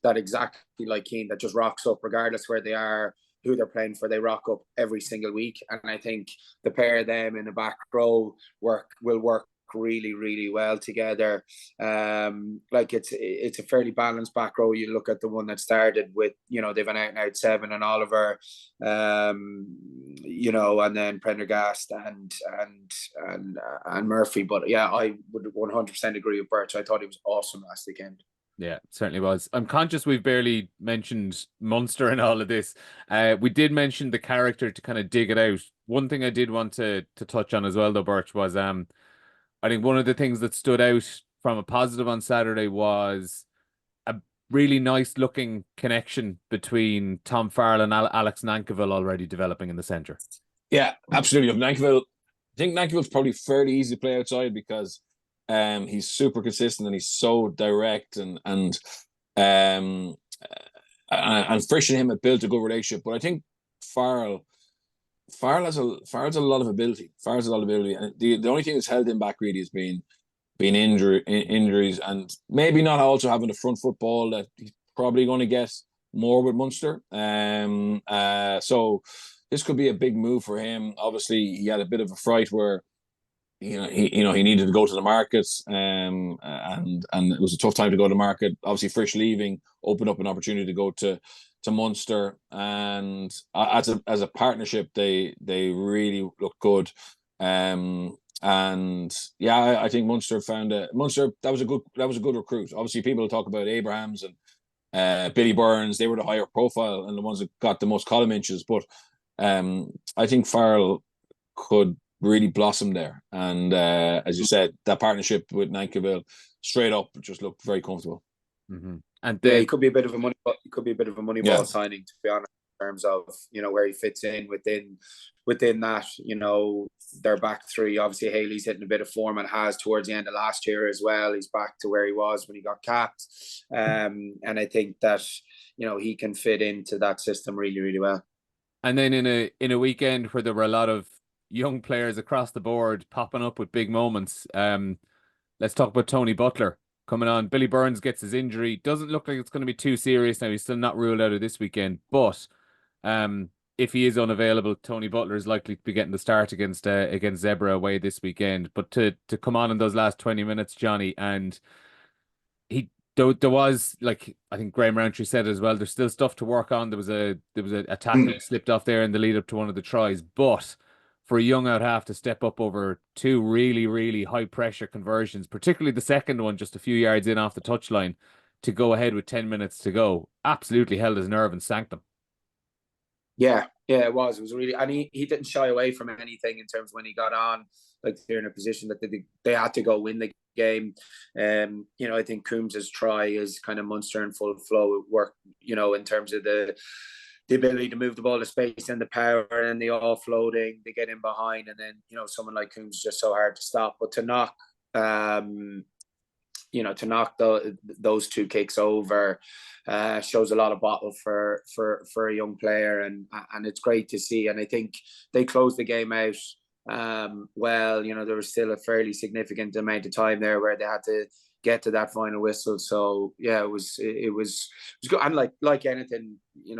that exactly like Keane that just rocks up regardless where they are, who they're playing for. They rock up every single week, and I think the pair of them in the back row will work really, really well together. Like it's a fairly balanced back row. You look at the one that started with, they've an out and out Seven and Oliver, and then Prendergast and Murphy. But yeah, I would 100% agree with Birch. I thought he was awesome last weekend. Yeah, certainly was. I'm conscious we've barely mentioned Munster and all of this. We did mention the character to kind of dig it out. One thing I did want to touch on as well, though, Birch, was I think one of the things that stood out from a positive on Saturday was a really nice looking connection between Tom Farrell and Alex Nankivell already developing in the centre. Yeah, absolutely. I think Nankivell's probably fairly easy to play outside because he's super consistent and he's so direct and Frisch and him have built a good relationship. But I think Farrell has a lot of ability. And the only thing that's held him back really has been injuries and maybe not also having the front football that he's probably going to get more with Munster. So this could be a big move for him. Obviously, he had a bit of a fright where he needed to go to the markets, and it was a tough time to go to market. Obviously, Frisch leaving opened up an opportunity to go to Munster, and as a partnership, they really look good. And yeah, I think Munster that was a good recruit. Obviously, people talk about Abrahams and Billy Burns. They were the higher profile and the ones that got the most column inches. But I think Farrell could really blossom there. And as you said, that partnership with Nankivell straight up just looked very comfortable. Mm-hmm. And yeah, he could be a bit of a Moneyball signing, to be honest, in terms of where he fits in within that. Their back three. Obviously, Haley's hitting a bit of form and has towards the end of last year as well. He's back to where he was when he got capped, and I think that he can fit into that system really, really well. And then in a weekend where there were a lot of young players across the board popping up with big moments, let's talk about Tony Butler coming on. Billy Burns gets his injury. Doesn't look like it's going to be too serious now. He's still not ruled out of this weekend, but if he is unavailable, Tony Butler is likely to be getting the start against Zebra away this weekend. But to come on in those last 20 minutes, Johnny, and there was, like, I think Graham Roundtree said as well, there's still stuff to work on. There was a tackle that slipped off there in the lead up to one of the tries, but for a young out half to step up over two really, really high pressure conversions, particularly the second one just a few yards in off the touchline, to go ahead with 10 minutes to go, absolutely held his nerve and sank them. Yeah, it was really, and he didn't shy away from anything in terms of when he got on, like they're in a position that they had to go win the game. I think Coombs's try is kind of Munster in full flow at work, in terms of the ability to move the ball to space and the power and the offloading, they get in behind, and then someone like Coombs is just so hard to stop. But to knock those two kicks over shows a lot of bottle for a young player, and it's great to see. And I think they closed the game out well. There was still a fairly significant amount of time there where they had to get to that final whistle. So yeah, it was good. And like anything,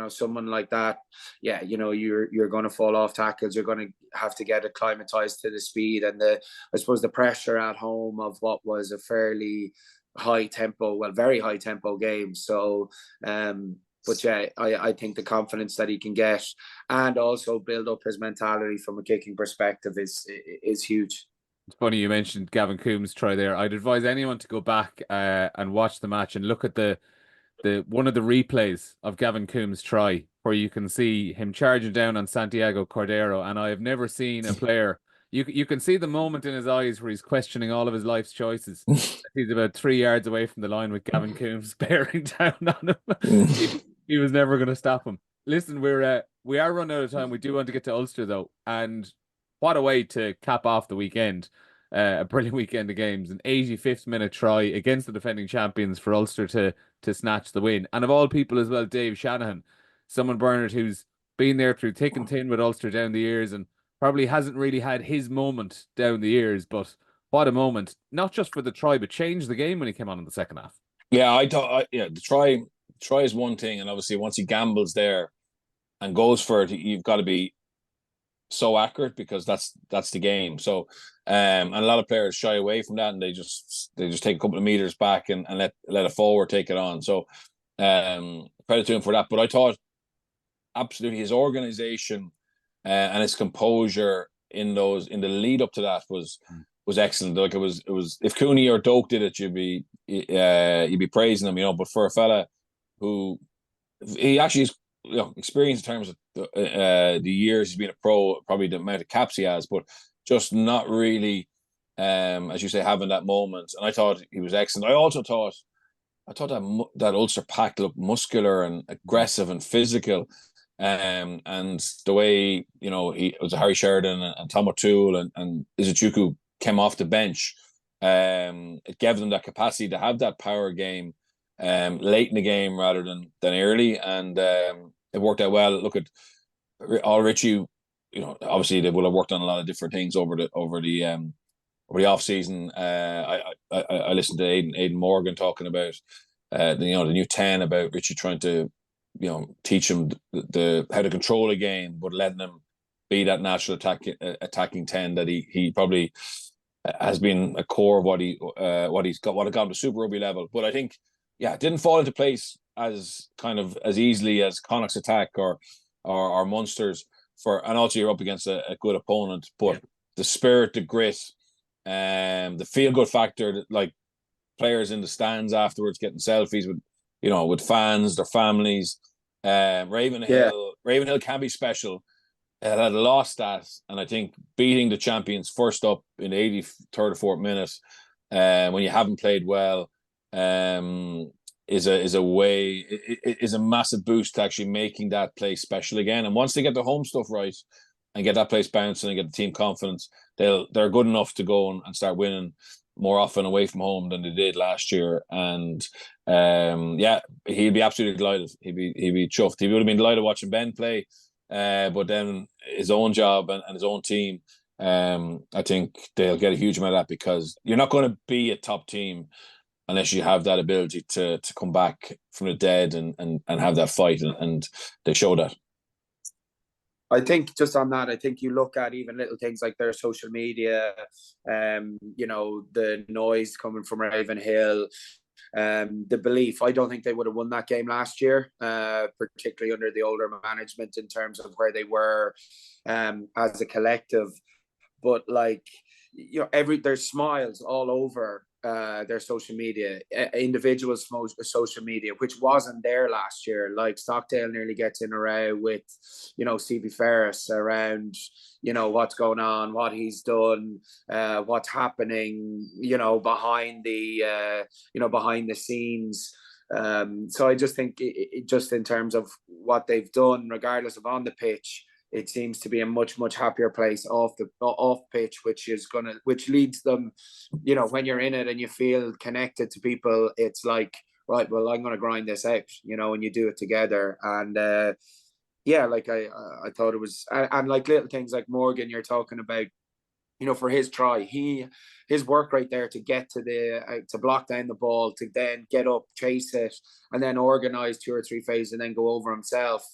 someone like that, yeah, you're going to fall off tackles. You're going to have to get acclimatized to the speed and I suppose the pressure at home of what was a fairly very high tempo game. So but yeah, I think the confidence that he can get and also build up his mentality from a kicking perspective is huge. It's funny you mentioned Gavin Coombs' try there. I'd advise anyone to go back and watch the match and look at the one of the replays of Gavin Coombs' try, where you can see him charging down on Santiago Cordero. And I have never seen a player. You can see the moment in his eyes where he's questioning all of his life's choices. He's about 3 yards away from the line with Gavin Coombs bearing down on him. He was never going to stop him. Listen, we are running out of time. We do want to get to Ulster though, and what a way to cap off the weekend. A brilliant weekend of games. An 85th minute try against the defending champions for Ulster to snatch the win. And of all people as well, Dave Shanahan, someone, Bernard, who's been there through thick and thin with Ulster down the years and probably hasn't really had his moment down the years. But what a moment, not just for the try, but changed the game when he came on in the second half. Yeah, I thought, the try is one thing. And obviously once he gambles there and goes for it, you've got to be so accurate because that's the game. So and a lot of players shy away from that and they just take a couple of meters back and let a forward take it on. So credit to him for that. But I thought absolutely his organization and his composure in the lead up to that was excellent. Like it was if Cooney or Doak did it, you'd be praising him, but for a fella who he actually is experienced in terms of the years he's been a pro, probably the amount of caps he has, but just not really, as you say, having that moment. And I thought he was excellent. I also thought that Ulster pack looked muscular and aggressive and physical, and the way it was Harry Sheridan and Tom O'Toole and Izuchuku came off the bench. It gave them that capacity to have that power game late in the game rather than early, and it worked out well. Look at all Richie, obviously they will have worked on a lot of different things over the off season. I listened to Aidan Morgan talking about the new 10, about Richie trying to teach him the how to control a game, but letting him be that natural attacking 10 that he probably has been a core of what he's got to Super Rugby level. But I think it didn't fall into place as easily as Connacht's attack or Munster's, and also you're up against a good opponent, but the spirit, the grit, The feel good factor, like players in the stands afterwards getting selfies with, with fans, their families. Ravenhill can be special. It had lost that, and I think beating the champions first up in the 83rd or 4th minute, when you haven't played well, is a massive boost to actually making that place special again. And once they get the home stuff right and get that place bouncing and get the team confidence, they're good enough to go and start winning more often away from home than they did last year. And he'd be absolutely delighted. He'd be chuffed. He would have been delighted watching Ben play. But then his own job and his own team, I think they'll get a huge amount of that, because you're not going to be a top team unless you have that ability to come back from the dead and have that fight, and they show that. I think just on that, I think you look at even little things like their social media, the noise coming from Ravenhill, the belief. I don't think they would have won that game last year, particularly under the older management in terms of where they were as a collective. But there's smiles all over their social media, individuals' social media, which wasn't there last year. Like Stockdale nearly gets in a row with, Stevie Ferris around, what's going on, what he's done, what's happening, behind the scenes. So I just think just in terms of what they've done, regardless of on the pitch, it seems to be a much, much happier place off pitch, which leads them, when you're in it and you feel connected to people, it's like, right, well, I'm going to grind this out, and you do it together. And I thought it was, and like little things like Morgan, you're talking about, for his try, his work right there to get to to block down the ball, to then get up, chase it, and then organize 2 or 3 phases and then go over himself.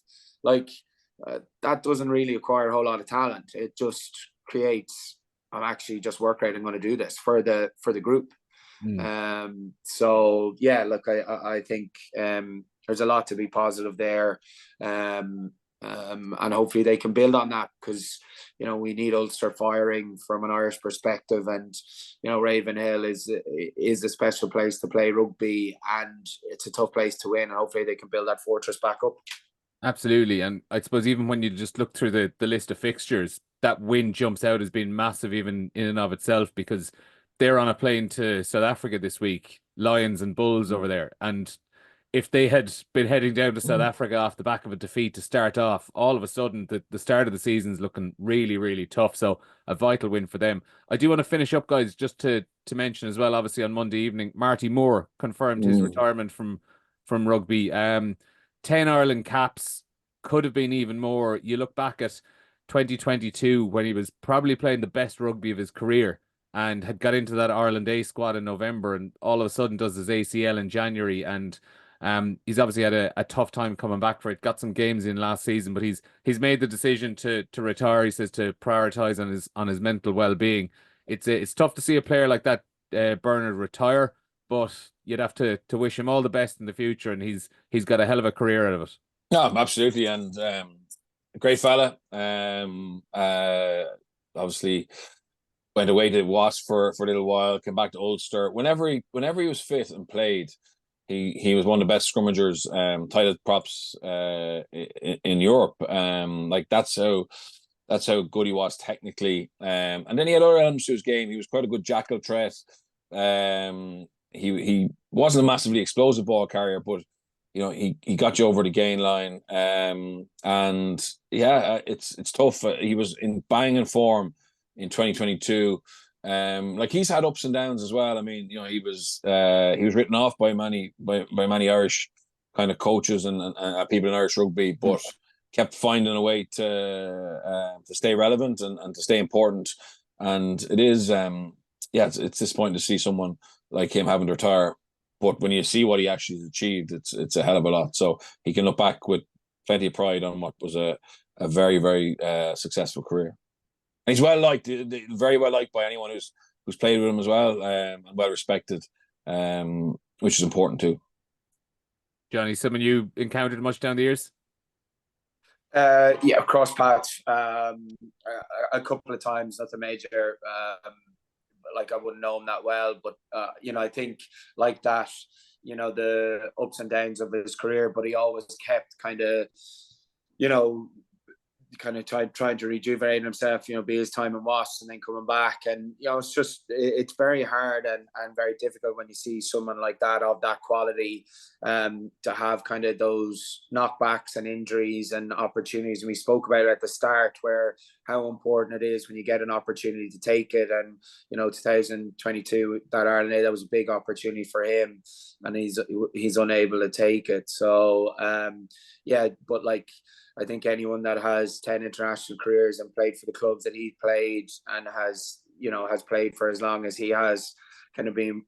That doesn't really require a whole lot of talent. It just creates, I'm actually just work right, I'm going to do this for the group. I think there's a lot to be positive there. And hopefully they can build on that, because we need Ulster firing from an Irish perspective, and Ravenhill is a special place to play rugby, and it's a tough place to win, and hopefully they can build that fortress back up. Absolutely. And I suppose even when you just look through the list of fixtures, that win jumps out as being massive even in and of itself, because they're on a plane to South Africa this week, Lions and Bulls over there. And if they had been heading down to South Africa off the back of a defeat to start off, all of a sudden the start of the season is looking really, really tough. So a vital win for them. I do want to finish up, guys, just to mention as well, obviously on Monday evening, Marty Moore confirmed his retirement from rugby. 10 Ireland caps, could have been even more. You look back at 2022 when he was probably playing the best rugby of his career and had got into that Ireland A squad in November, and all of a sudden does his ACL in January. And he's obviously had a tough time coming back for it. Got some games in last season, but he's made the decision to retire. He says to prioritize on his mental well-being. It's tough to see a player like that, Bernard, retire, but you'd have to wish him all the best in the future, and he's got a hell of a career out of it. No, absolutely, and great fella. Obviously went away to Wasp for a little while, came back to Ulster. Whenever he was fit and played, he was one of the best scrummagers, tighthead props in Europe. That's how good he was technically. And then he had other elements to his game. He was quite a good jackal threat. He wasn't a massively explosive ball carrier, but he got you over the gain line. It's tough. He was in banging form in 2022. He's had ups and downs as well. I mean, he was written off by many Irish kind of coaches and people in Irish rugby, but kept finding a way to stay relevant and to stay important. And it is it's disappointing to see someone like him having to retire. But when you see what he actually achieved, it's a hell of a lot. So he can look back with plenty of pride on what was a very, very successful career. And he's well liked, very well liked by anyone who's played with him as well, and well respected, which is important too. Johnny, someone you encountered much down the years? Cross paths a couple of times, nothing major. like I wouldn't know him that well, but you know, I think like that, you know, the ups and downs of his career, but he always kept kind of, you know, trying to rejuvenate himself, you know, be his time in Wasps and then coming back. And, you know, it's very hard and very difficult when you see someone like that of that quality to have kind of those knockbacks and injuries and opportunities. And we spoke about it at the start, where how important it is when you get an opportunity to take it. And, you know, 2022, that Ireland Day, that was a big opportunity for him, and he's unable to take it. So, yeah, but like, I think anyone that has 10 international careers and played for the clubs that he played and has played for as long as he has, kind of been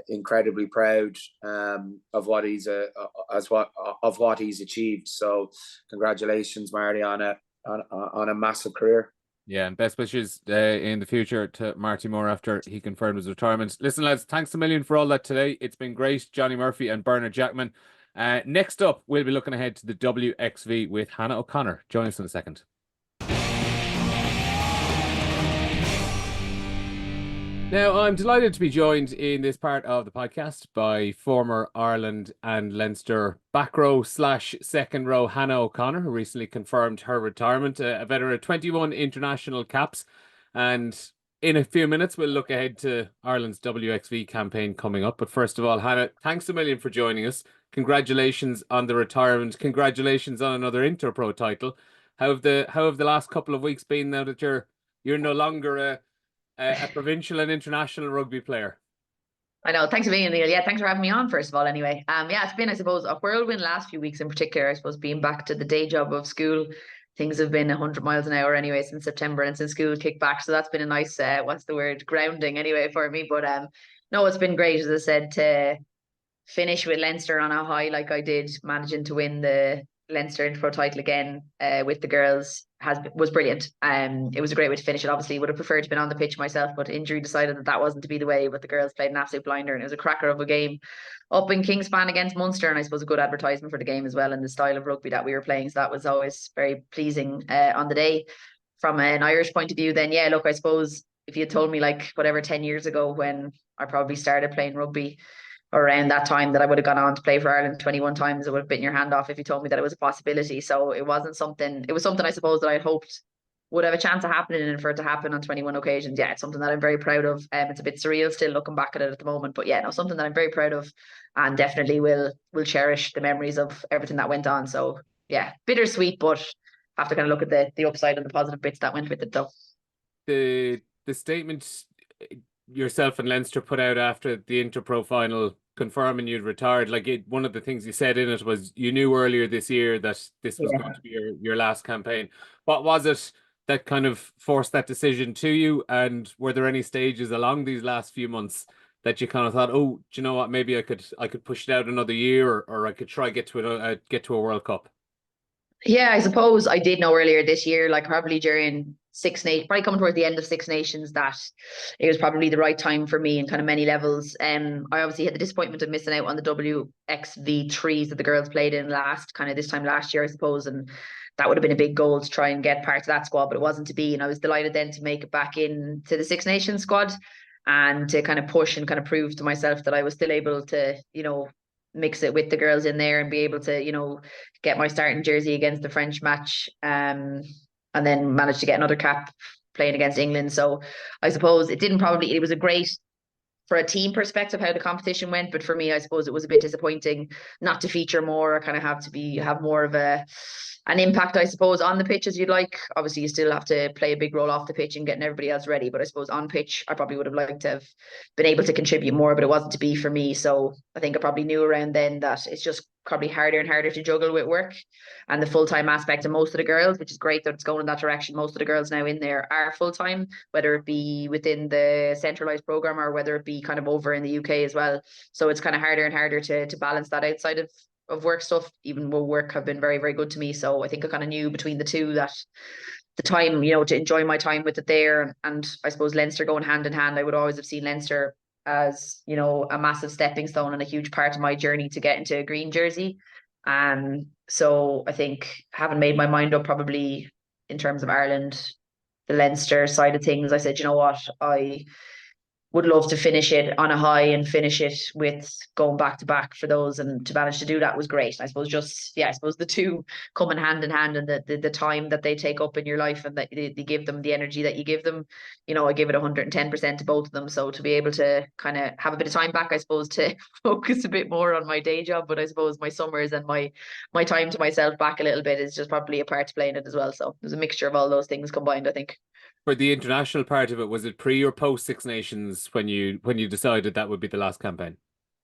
incredibly proud of what he's achieved. So congratulations, Marty, on a massive career. Yeah, and best wishes in the future to Marty Moore after he confirmed his retirement. Listen, lads, thanks a million for all that today. It's been great. Johnny Murphy and Bernard Jackman. Next up, we'll be looking ahead to the WXV with Hannah O'Connor. Join us in a second. Now, I'm delighted to be joined in this part of the podcast by former Ireland and Leinster back row / second row Hannah O'Connor, who recently confirmed her retirement, a veteran of 21 international caps. And in a few minutes, we'll look ahead to Ireland's WXV campaign coming up. But first of all, Hannah, thanks a million for joining us. Congratulations on the retirement. Congratulations on another Interpro title. How have the last couple of weeks been now that you're no longer a provincial and international rugby player? I know. Thanks for being Neil. Yeah, thanks for having me on, first of all, anyway. Yeah, it's been, I suppose, a whirlwind last few weeks in particular. I suppose being back to the day job of school, things have been 100 miles an hour anyway since September and since school kicked back. So that's been a nice, grounding anyway for me. But no, it's been great, as I said, to finish with Leinster on a high like I did, managing to win the Leinster Interpro title again with the girls was brilliant. It was a great way to finish it. Obviously, would have preferred to have been on the pitch myself, but injury decided that wasn't to be the way. But the girls played an absolute blinder, and it was a cracker of a game up in Kingspan against Munster, and I suppose a good advertisement for the game as well, and the style of rugby that we were playing. So that was always very pleasing on the day. From an Irish point of view, then yeah, look, I suppose if you had told me like whatever 10 years ago when I probably started playing rugby, around that time, that I would have gone on to play for Ireland 21 times, it would have bitten your hand off if you told me that it was a possibility. So it was something I suppose that I had hoped would have a chance of happening, and for it to happen on 21 occasions, yeah, it's something that I'm very proud of. It's a bit surreal still looking back at it at the moment, but yeah, no, something that I'm very proud of, and definitely will cherish the memories of everything that went on. So yeah, bittersweet, but have to kind of look at the upside and the positive bits that went with it though. The statement yourself and Leinster put out after the Interpro final confirming you'd retired, one of the things you said in it was you knew earlier this year that this was going to be your last campaign. What was it that kind of forced that decision to you, and were there any stages along these last few months that you kind of thought, oh, do you know what, maybe I could push it out another year, or I could try get to a World Cup? Yeah, I suppose I did know earlier this year, like probably during Six Nations, probably coming towards the end of Six Nations, that it was probably the right time for me in kind of many levels. I obviously had the disappointment of missing out on the WXV threes that the girls played in this time last year, I suppose, and that would have been a big goal to try and get part of that squad, but it wasn't to be. And I was delighted then to make it back into the Six Nations squad and to kind of push and kind of prove to myself that I was still able to, mix it with the girls in there and be able to, get my starting jersey against the French match, and then manage to get another cap playing against England. So I suppose it was a great, for a team perspective, how the competition went, but for me, I suppose it was a bit disappointing not to feature more, or kind of have more of an impact, I suppose, on the pitch as you'd like. Obviously, you still have to play a big role off the pitch and getting everybody else ready, but I suppose on pitch, I probably would have liked to have been able to contribute more, but it wasn't to be for me. So I think I probably knew around then that it's just probably harder and harder to juggle with work and the full-time aspect of most of the girls, which is great that it's going in that direction. Most of the girls now in there are full-time, whether it be within the centralized program or whether it be kind of over in the UK as well. So it's kind of harder and harder to balance that outside of work stuff, even though work have been very, very good to me. So I think I kind of knew between the two that the time, to enjoy my time with it there. And I suppose Leinster going hand in hand, I would always have seen Leinster as, a massive stepping stone and a huge part of my journey to get into a green jersey. So I think, having made my mind up probably in terms of Ireland, the Leinster side of things, I said, you know what, would love to finish it on a high and finish it with going back to back for those, and to manage to do that was great. I suppose I suppose the two come in hand, and the time that they take up in your life, and that they give them the energy that you give them. I give it 110% to both of them. So to be able to kind of have a bit of time back, I suppose, to focus a bit more on my day job, but I suppose my summers and my time to myself back a little bit is just probably a part to play in it as well. So there's a mixture of all those things combined, I think. For the international part of it, was it pre or post Six Nations when you decided that would be the last campaign?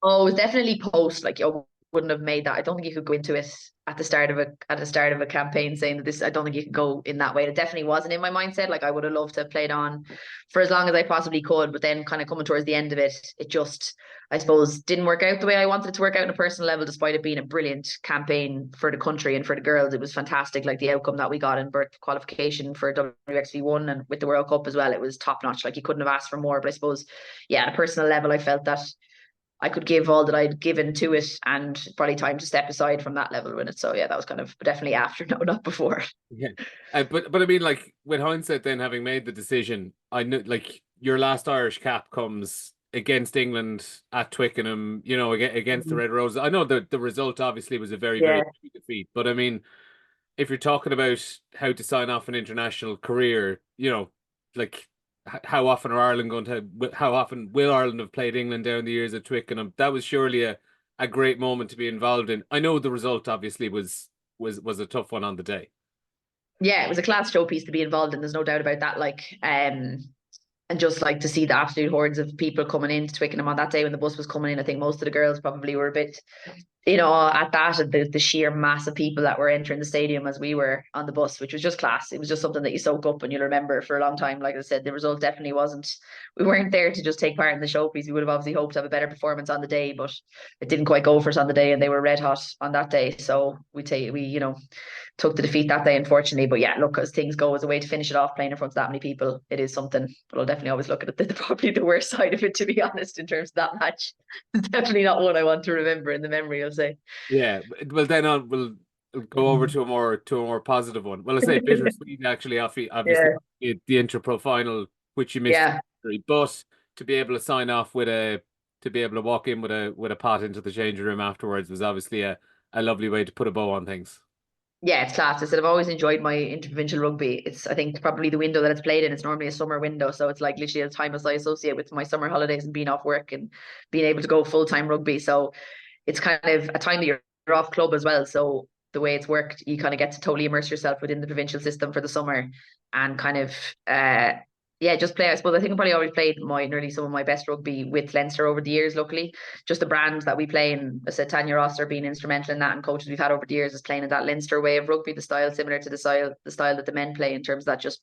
Oh, it was definitely post. Like, you wouldn't have made that. I don't think you could go into it at the start of a campaign saying that this. I don't think you could go in that way. It definitely wasn't in my mindset. Like, I would have loved to have played on for as long as I possibly could, but then kind of coming towards the end of it, it just, I suppose, didn't work out the way I wanted it to work out on a personal level, despite it being a brilliant campaign for the country and for the girls. It was fantastic. Like, the outcome that we got in birth qualification for WXV1 and with the World Cup as well, it was top notch. Like, you couldn't have asked for more. But I suppose, yeah, on a personal level, I felt that I could give all that I'd given to it, and probably time to step aside from that level in it. So yeah, that was kind of definitely after, no, not before. Yeah, but I mean, like, with hindsight, then having made the decision, I know, like, your last Irish cap comes against England at Twickenham, against the Red Roses. I know that the result obviously was a very, very big defeat, but I mean, if you're talking about how to sign off an international career, like, how often how often will Ireland have played England down the years at Twickenham? That was surely a great moment to be involved in. I know the result obviously was a tough one on the day. Yeah, it was a class showpiece to be involved in. There's no doubt about that. Like, and just like to see the absolute hordes of people coming into Twickenham on that day when the bus was coming in. I think most of the girls probably were a bit, at that, the sheer mass of people that were entering the stadium as we were on the bus, which was just class. It was just something that you soak up and you'll remember for a long time. Like I said, the result definitely we weren't there to just take part in the showpiece. We would have obviously hoped to have a better performance on the day, but it didn't quite go for us on the day, and they were red hot on that day. So we took the defeat that day, unfortunately. But yeah, look, as things go, as a way to finish it off playing in front of that many people, it is something. But I'll definitely always look at it, probably the worst side of it, to be honest, in terms of that match. It's definitely not one I want to remember in the memory, I'll say. Yeah, well, then we'll go over to a more positive one. Well, I say bittersweet actually, obviously the Inter-Pro final, which you missed, but to be able to sign off to be able to walk in with a pot into the changing room afterwards was obviously a lovely way to put a bow on things. Yeah, it's class. I said I've always enjoyed my interprovincial rugby. It's, I think, probably the window that it's played in. It's normally a summer window, so it's like literally the time as I associate with my summer holidays and being off work and being able to go full-time rugby. So it's kind of a time that you're off club as well. So the way it's worked, you kind of get to totally immerse yourself within the provincial system for the summer and kind of just play. I suppose I think I probably always played nearly some of my best rugby with Leinster over the years. Luckily, just the brand that we play, and I said Tanya Roster being instrumental in that, and coaches we've had over the years is playing in that Leinster way of rugby, the style similar to the style that the men play, in terms of that just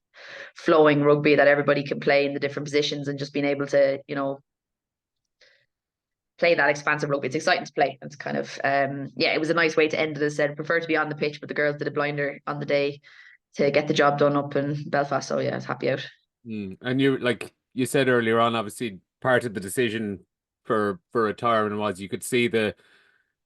flowing rugby that everybody can play in the different positions, and just being able to play that expansive rugby. It's exciting to play. It's kind of it was a nice way to end it. As I said, I prefer to be on the pitch, but the girls did a blinder on the day to get the job done up in Belfast. So yeah, I was happy out. And you, like you said earlier on, obviously part of the decision for retirement was you could see the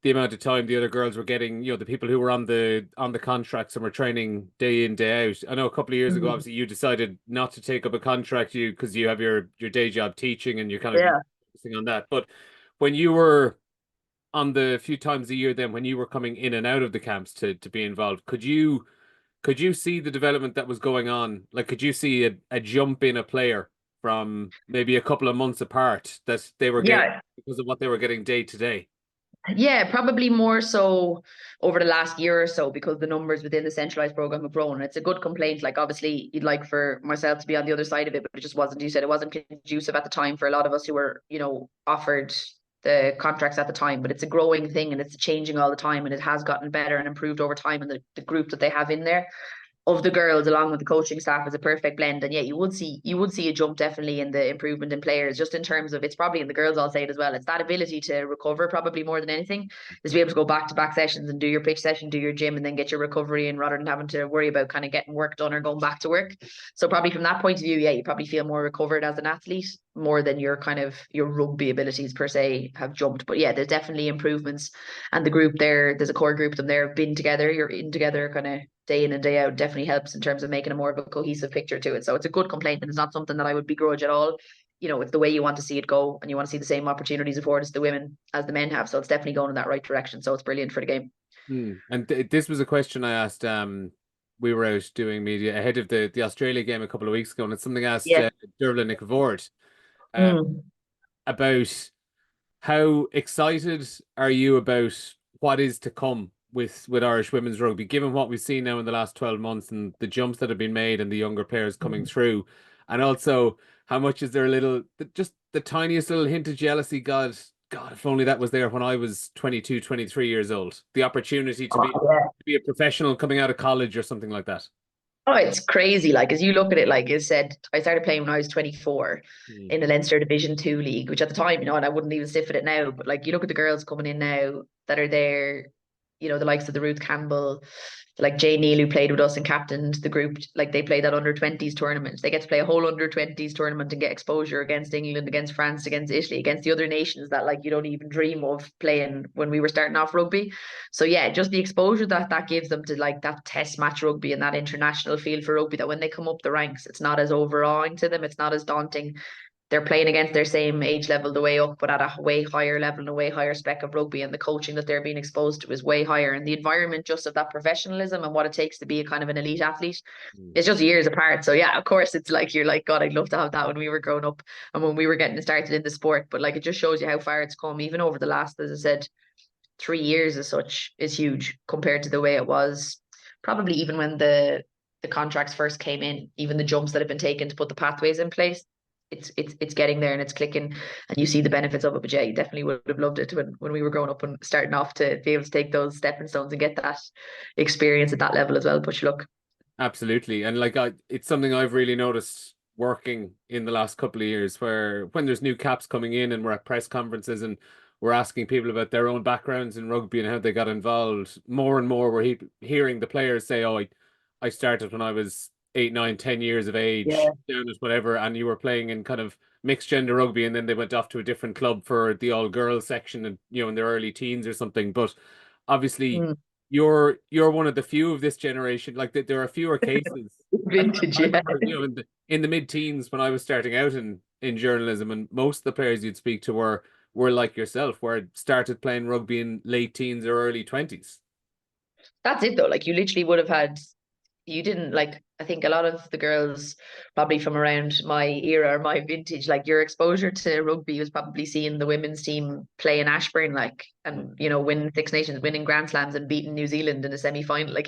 amount of time the other girls were getting, the people who were on the contracts and were training day in, day out. I know a couple of years ago, obviously you decided not to take up a contract because you have your day job teaching and you're kind of focusing on that. But when you were on the few times a year, then when you were coming in and out of the camps to be involved, could you see the development that was going on? Like, could you see a jump in a player from maybe a couple of months apart that they were getting because of what they were getting day to day? Yeah, probably more so over the last year or so, because the numbers within the centralized program have grown. It's a good complaint. Like, obviously you'd like for myself to be on the other side of it, but it just wasn't. You said it wasn't conducive at the time for a lot of us who were, offered the contracts at the time. But it's a growing thing and it's changing all the time, and it has gotten better and improved over time. And the group that they have in there of the girls, along with the coaching staff, is a perfect blend. And yeah, you would see a jump definitely in the improvement in players, just in terms of, it's probably in the girls, I'll say it as well, it's that ability to recover probably more than anything, is to be able to go back to back sessions and do your pitch session, do your gym, and then get your recovery in, rather than having to worry about kind of getting work done or going back to work. So probably from that point of view, yeah, you probably feel more recovered as an athlete, more than your rugby abilities per se have jumped. But yeah, there's definitely improvements, and the group there's a core group of them there, been together, you're in together kind of day in and day out, definitely helps in terms of making a more of a cohesive picture to it. So it's a good complaint, and it's not something that I would begrudge at all. you know, it's the way you want to see it go, and you want to see the same opportunities afforded to the women as the men have. So it's definitely going in that right direction. So it's brilliant for the game. And this was a question I asked. We were out doing media ahead of the Australia game a couple of weeks ago, and it's something I asked Dervla Nicavord about how excited are you about what is to come with Irish women's rugby, given what we've seen now in the last 12 months and the jumps that have been made and the younger players coming through, and also how much is there a little, just the tiniest little hint of jealousy? God, if only that was there when I was 22, 23 years old. The opportunity to be a professional coming out of college or something like that. Oh, it's crazy. Like, as you look at it, like I said, I started playing when I was 24 in the Leinster Division 2 league, which at the time, you know, and I wouldn't even sniff at it now, but like you look at the girls coming in now that are there, you know, the likes of the Ruth Campbell, like Jay Neal, who played with us and captained the group, like they played that under-20s tournament. They get to play a whole under-20s tournament and get exposure against England, against France, against Italy, against the other nations that like you don't even dream of playing when we were starting off rugby. So yeah, just the exposure that gives them to like that test match rugby and that international feel for rugby, that when they come up the ranks, it's not as overawing to them, it's not as daunting. They're playing against their same age level the way up, but at a way higher level and a way higher spec of rugby, and the coaching that they're being exposed to is way higher, and the environment just of that professionalism and what it takes to be a kind of an elite athlete is just years apart. So yeah, of course it's like you're like, God, I'd love to have that when we were growing up and when we were getting started in the sport. But like it just shows you how far it's come, even over the last, as I said, 3 years as such is huge compared to the way it was probably even when the contracts first came in, even the jumps that have been taken to put the pathways in place. It's getting there and it's clicking, and you see the benefits of it. But yeah, you definitely would have loved it when we were growing up and starting off to be able to take those stepping stones and get that experience at that level as well. But look, absolutely, and like it's something I've really noticed working in the last couple of years, where when there's new caps coming in and we're at press conferences and we're asking people about their own backgrounds in rugby and how they got involved, more and more we're hearing the players say, "Oh, I started when I was 8, 9, 10 years of age, down at whatever," and you were playing in kind of mixed gender rugby, and then they went off to a different club for the all girls section, and you know, in their early teens or something. But obviously, you're one of the few of this generation. Like there are fewer cases. vintage, I remember, you know, in the mid-teens when I was starting out in journalism, and most of the players you'd speak to were like yourself, where started playing rugby in late teens or early 20s. That's it though. Like you literally would have had, you didn't like, I think a lot of the girls probably from around my era or my vintage, like your exposure to rugby was probably seeing the women's team play in Ashburn, like, and you know, win Six Nations, winning Grand Slams and beating New Zealand in a semi-final. Like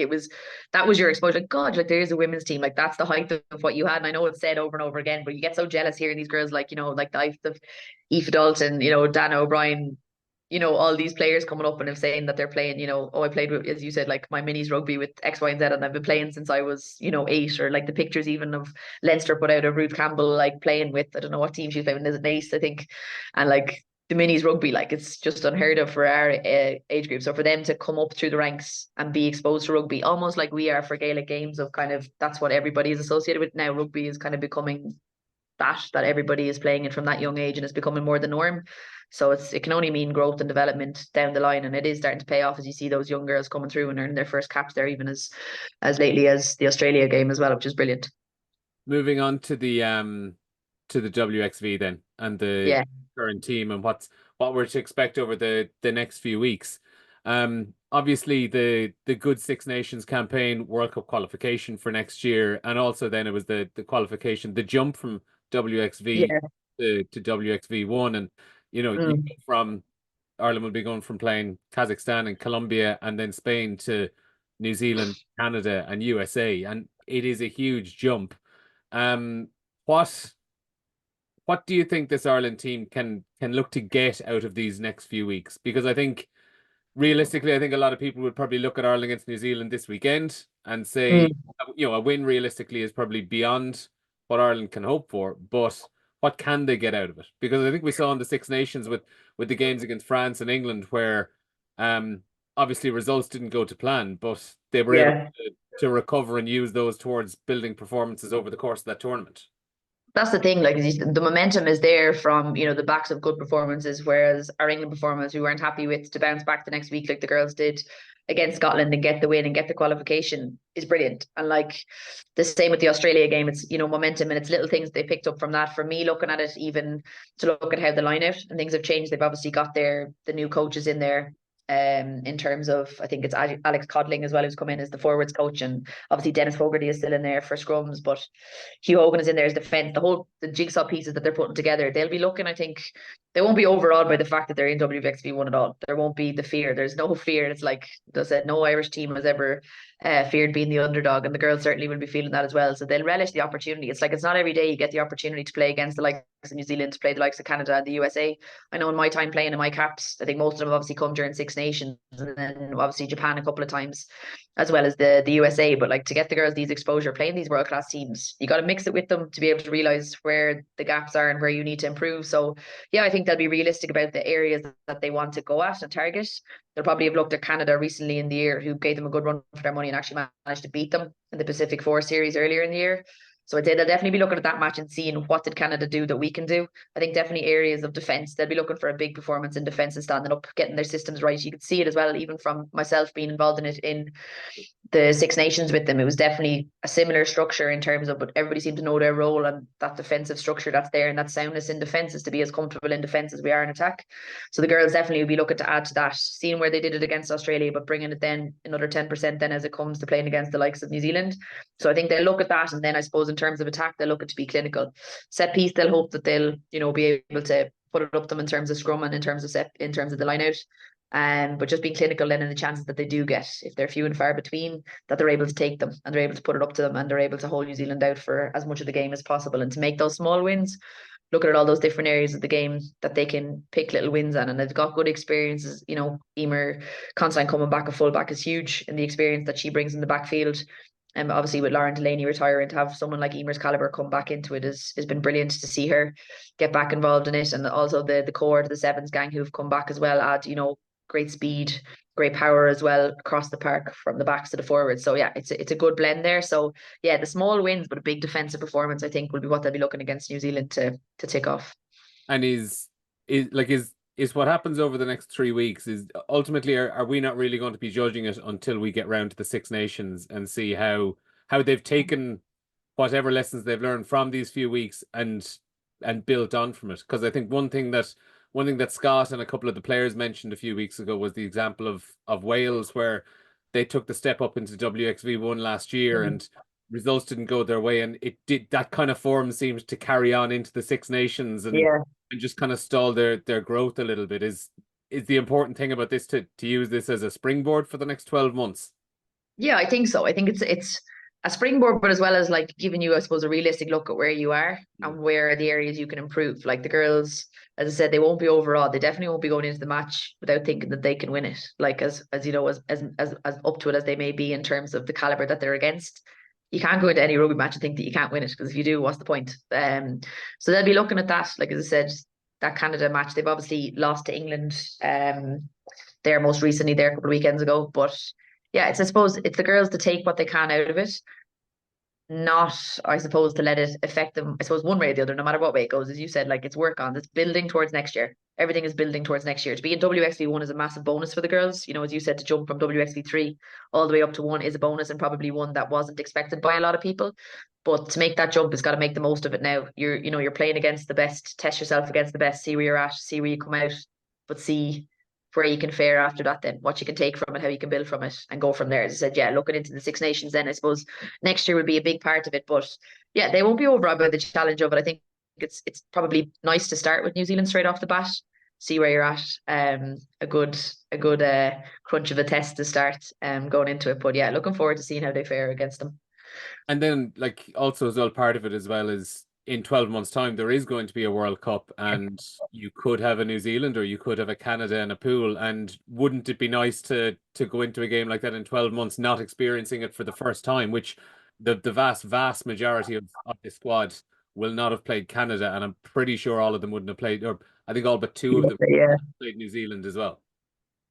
that was your exposure. Like, God, like there's a women's team. Like that's the height of what you had. And I know it's said over and over again, but you get so jealous hearing these girls, like, you know, like the height of Aoife Dalton, you know, Dana O'Brien, you know, all these players coming up and have saying that they're playing, you know, oh, I played with, as you said, like my minis rugby with X, Y, and Z, and I've been playing since I was, you know, 8, or like the pictures even of Leinster put out of Ruth Campbell, like playing with, I don't know what team she's playing with, is it Nace, I think, and like the minis rugby, like it's just unheard of for our age group. So for them to come up through the ranks and be exposed to rugby, almost like we are for Gaelic games, of kind of, that's what everybody is associated with now. Rugby is kind of becoming that everybody is playing it from that young age, and it's becoming more the norm. So it can only mean growth and development down the line, and it is starting to pay off as you see those young girls coming through and earning their first caps there, even as lately as the Australia game as well, which is brilliant. Moving on to the WXV then, and the current team and what we're to expect over the next few weeks. Obviously the good Six Nations campaign, World Cup qualification for next year, and also then it was the qualification, the jump from WXV to WXV1, and you know, you go from Ireland will be going from playing Kazakhstan and Colombia and then Spain to New Zealand, Canada, and USA, and it is a huge jump. What do you think this Ireland team can look to get out of these next few weeks? Because I think realistically, I think a lot of people would probably look at Ireland against New Zealand this weekend and say, you know, a win realistically is probably beyond what Ireland can hope for. But what can they get out of it? Because I think we saw in the Six Nations with the games against France and England where obviously results didn't go to plan, but they were able to recover and use those towards building performances over the course of that tournament. That's the thing, like the momentum is there from, the backs of good performances, whereas our England performance we weren't happy with, to bounce back the next week like the girls did against Scotland and get the win and get the qualification is brilliant. And like the same with the Australia game, it's, momentum, and it's little things they picked up from that. For me, looking at it, even to look at how the line out and things have changed, they've obviously got the new coaches in there. In terms of, I think it's Alex Codling as well, who's come in as the forwards coach, and obviously Dennis Fogarty is still in there for scrums, but Hugh Hogan is in there as defence. The jigsaw pieces that they're putting together, they'll be looking, I think, they won't be overawed by the fact that they're in WXV1 at all. There won't be the fear. There's no fear. It's like they said, no Irish team has ever feared being the underdog, and the girls certainly will be feeling that as well. So they'll relish the opportunity. It's like, it's not every day you get the opportunity to play against the likes of New Zealand, to play the likes of Canada and the USA. I know in my time playing in my caps, I think most of them have obviously come during Six Nations, and then obviously Japan a couple of times, as well as the USA. But like, to get the girls these exposure playing these world class teams, you got to mix it with them to be able to realize where the gaps are and where you need to improve. So yeah, I think they'll be realistic about the areas that they want to go at and target. They'll probably have looked at Canada recently in the year, who gave them a good run for their money and actually managed to beat them in the Pacific Four series earlier in the year. So I'd say they'll definitely be looking at that match and seeing what did Canada do that we can do. I think definitely areas of defence, they'll be looking for a big performance in defence and standing up, getting their systems right. You could see it as well, even from myself being involved in it in the Six Nations with them. It was definitely a similar structure in terms of, but everybody seemed to know their role, and that defensive structure that's there, and that soundness in defence is to be as comfortable in defence as we are in attack. So the girls definitely will be looking to add to that, seeing where they did it against Australia, but bringing it then another 10% then as it comes to playing against the likes of New Zealand. So I think they'll look at that, and then I suppose in terms of attack, they'll look at to be clinical. Set piece, they'll hope that they'll, be able to put it up them in terms of scrum and in terms of the line out. But just being clinical then in the chances that they do get, if they're few and far between, that they're able to take them and they're able to put it up to them and they're able to hold New Zealand out for as much of the game as possible, and to make those small wins, looking at all those different areas of the game that they can pick little wins on. And they've got good experiences. Emer Constantine coming back a fullback is huge in the experience that she brings in the backfield. And obviously with Lauren Delaney retiring, to have someone like Emer's caliber come back into it has been brilliant to see her get back involved in it. And also the core to the sevens gang who've come back as well add, great speed, great power as well across the park from the backs to the forwards. So yeah, it's a good blend there. So yeah, the small wins but a big defensive performance, I think, will be what they'll be looking against New Zealand to tick off. And is what happens over the next 3 weeks, is ultimately, are we not really going to be judging it until we get round to the Six Nations and see how they've taken whatever lessons they've learned from these few weeks and built on from it? Because I think one thing that Scott and a couple of the players mentioned a few weeks ago was the example of Wales, where they took the step up into WXV1 last year and results didn't go their way, and that kind of form seems to carry on into the Six Nations and just kind of stall their growth a little bit. Is the important thing about this to use this as a springboard for the next 12 months? Yeah, I think so. I think it's a springboard, but as well as like giving you, I suppose, a realistic look at where you are and where are the areas you can improve. Like the girls, as I said, they won't be overawed. They definitely won't be going into the match without thinking that they can win it. Like as up to it as they may be in terms of the caliber that they're against. You can't go into any rugby match and think that you can't win it, because if you do, what's the point? So they'll be looking at that. Like as I said, that Canada match, they've obviously lost to England there most recently, there a couple of weekends ago. But yeah, I suppose it's the girls to take what they can out of it, not, I suppose, to let it affect them, I suppose, one way or the other, no matter what way it goes. As you said, like, it's work on, it's building towards next year. Everything is building towards next year. To be in WXV1 is a massive bonus for the girls. As you said, to jump from WXV3 all the way up to 1 is a bonus, and probably one that wasn't expected by a lot of people. But to make that jump, it's got to make the most of it now. You're playing against the best, test yourself against the best, see where you're at, see where you come out, but see where you can fare after that, then what you can take from it, how you can build from it, and go from there. As I said, yeah, looking into the Six Nations, then I suppose next year will be a big part of it. But yeah, they won't be overawed by the challenge of it. I think it's probably nice to start with New Zealand straight off the bat, see where you're at. A good crunch of a test to start going into it. But yeah, looking forward to seeing how they fare against them. And then, like, also as well, part of it as well is in 12 months' time, there is going to be a World Cup, and you could have a New Zealand or you could have a Canada in a pool. And wouldn't it be nice to go into a game like that in 12 months, not experiencing it for the first time, which the vast majority of the squad will not have played Canada, and I'm pretty sure all of them wouldn't have played, or I think all but 2 of them played New Zealand as well.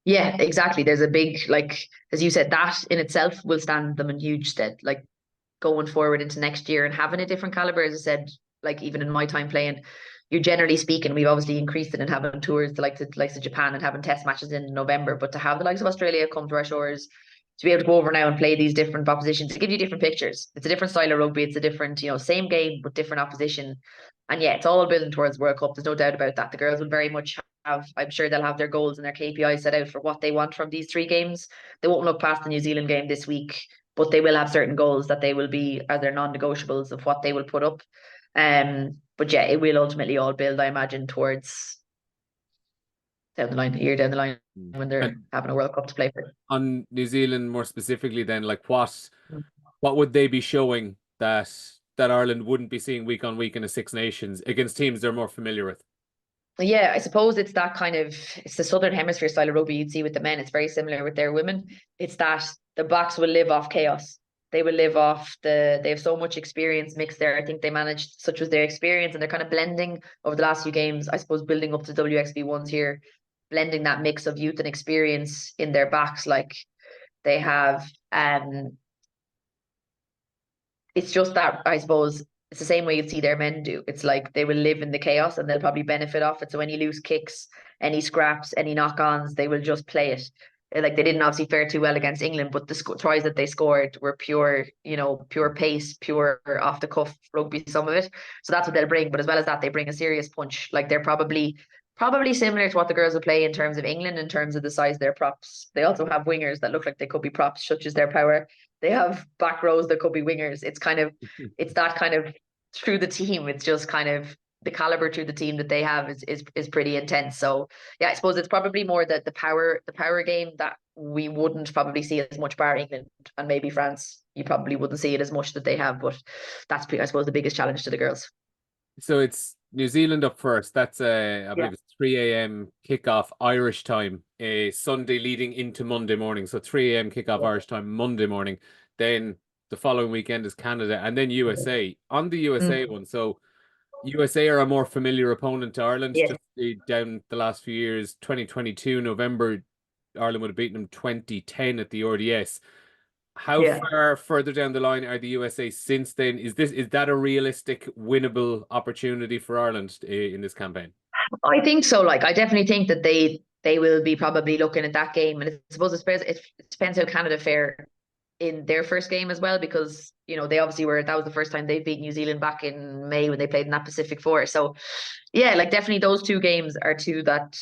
Yeah, exactly. There's a big, like, as you said, that in itself will stand them in huge stead. Like, going forward into next year and having a different caliber, as I said, like even in my time playing, you're generally speaking, we've obviously increased it and having tours to like likes of Japan and having test matches in November, but to have the likes of Australia come to our shores, to be able to go over now and play these different oppositions, to give you different pictures. It's a different style of rugby. It's a different, same game, but different opposition. And yeah, it's all building towards World Cup. There's no doubt about that. The girls will very much I'm sure they'll have their goals and their KPIs set out for what they want from these 3 games. They won't look past the New Zealand game this week, but they will have certain goals that they will be as their non-negotiables of what they will put up. But yeah, it will ultimately all build, I imagine, towards down the line, a year down the line, when they're having a World Cup to play for. On New Zealand more specifically then, like what would they be showing that Ireland wouldn't be seeing week on week in a Six Nations against teams they're more familiar with? Yeah, I suppose it's that kind of, it's the Southern Hemisphere style of rugby you'd see with the men. It's very similar with their women. It's that the Blacks will live off chaos. They will live off they have so much experience mixed there. I think they managed, such was their experience, and they're kind of blending over the last few games, I suppose, building up to WXV ones here, blending that mix of youth and experience in their backs. Like they have, it's just that, I suppose, it's the same way you'd see their men do. It's like they will live in the chaos and they'll probably benefit off it. So any loose kicks, any scraps, any knock-ons, they will just play it. Like they didn't obviously fare too well against England, but the tries that they scored were pure, pure pace, pure off the cuff rugby, some of it. So that's what they'll bring. But as well as that, they bring a serious punch. Like they're probably similar to what the girls will play in terms of England, in terms of the size of their props. They also have wingers that look like they could be props, such as their power. They have back rows that could be wingers. It's kind of, it's that kind of through the team. It's just kind of the caliber through the team that they have is pretty intense. So yeah, I suppose it's probably more that the power game that we wouldn't probably see as much, bar England and maybe France. You probably wouldn't see it as much that they have, but that's, I suppose, the biggest challenge to the girls. So it's New Zealand up first. That's I believe it's 3 a.m. kickoff Irish time, a Sunday leading into Monday morning. So 3 a.m. kickoff Irish time Monday morning. Then the following weekend is Canada and then USA. On the USA one, so USA are a more familiar opponent to Ireland. Just down the last few years, 2022 November, Ireland would have beaten them 2010 at the RDS. How far further down the line are the USA since then? Is that a realistic, winnable opportunity for Ireland in this campaign? I think so. Like, I definitely think that they will be probably looking at that game, and I suppose it depends how Canada fare in their first game as well, because they obviously that was the first time they beat New Zealand back in May when they played in that Pacific Four. So yeah, like definitely those 2 games are 2 that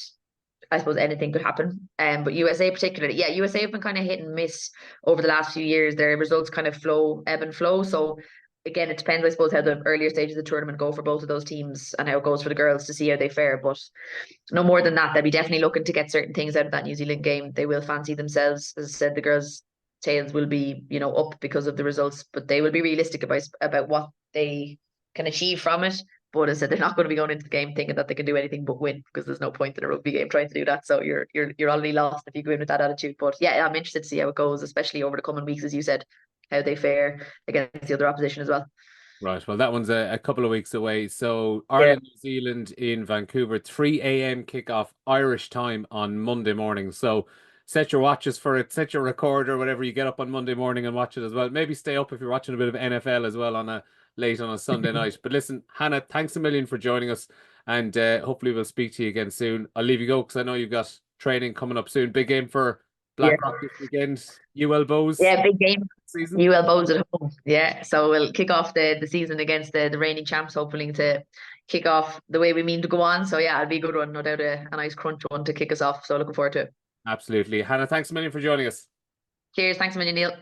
I suppose anything could happen. But USA particularly, USA have been kind of hit and miss over the last few years. Their results kind of ebb and flow. So again, it depends, I suppose, how the earlier stages of the tournament go for both of those teams and how it goes for the girls to see how they fare. But no more than that, they'll be definitely looking to get certain things out of that New Zealand game. They will fancy themselves. As I said, the girls' tails will be, up because of the results, but they will be realistic about what they can achieve from it. But as I said, they're not going to be going into the game thinking that they can do anything but win, because there's no point in a rugby game trying to do that. So you're already lost if you go in with that attitude. But yeah, I'm interested to see how it goes, especially over the coming weeks, as you said, how they fare against the other opposition as well. Right. Well, that one's a couple of weeks away. So Ireland, New Zealand in Vancouver, 3 a.m. kickoff Irish time on Monday morning. So set your watches for it, set your recorder, whatever you get up on Monday morning and watch it as well. Maybe stay up if you're watching a bit of NFL as well late on a Sunday night. But listen, Hannah, thanks a million for joining us, and hopefully we'll speak to you again soon. I'll leave you go because I know you've got training coming up soon. Big game for Blackrock this weekend. UL Bows. Yeah, big game. Season. UL Bows at home. Yeah, so we'll kick off the season against the reigning champs, hopefully to kick off the way we mean to go on. So yeah, it'll be a good one, no doubt, a nice crunch one to kick us off. So looking forward to it. Absolutely. Hannah, thanks a million for joining us. Cheers. Thanks a million, Neil.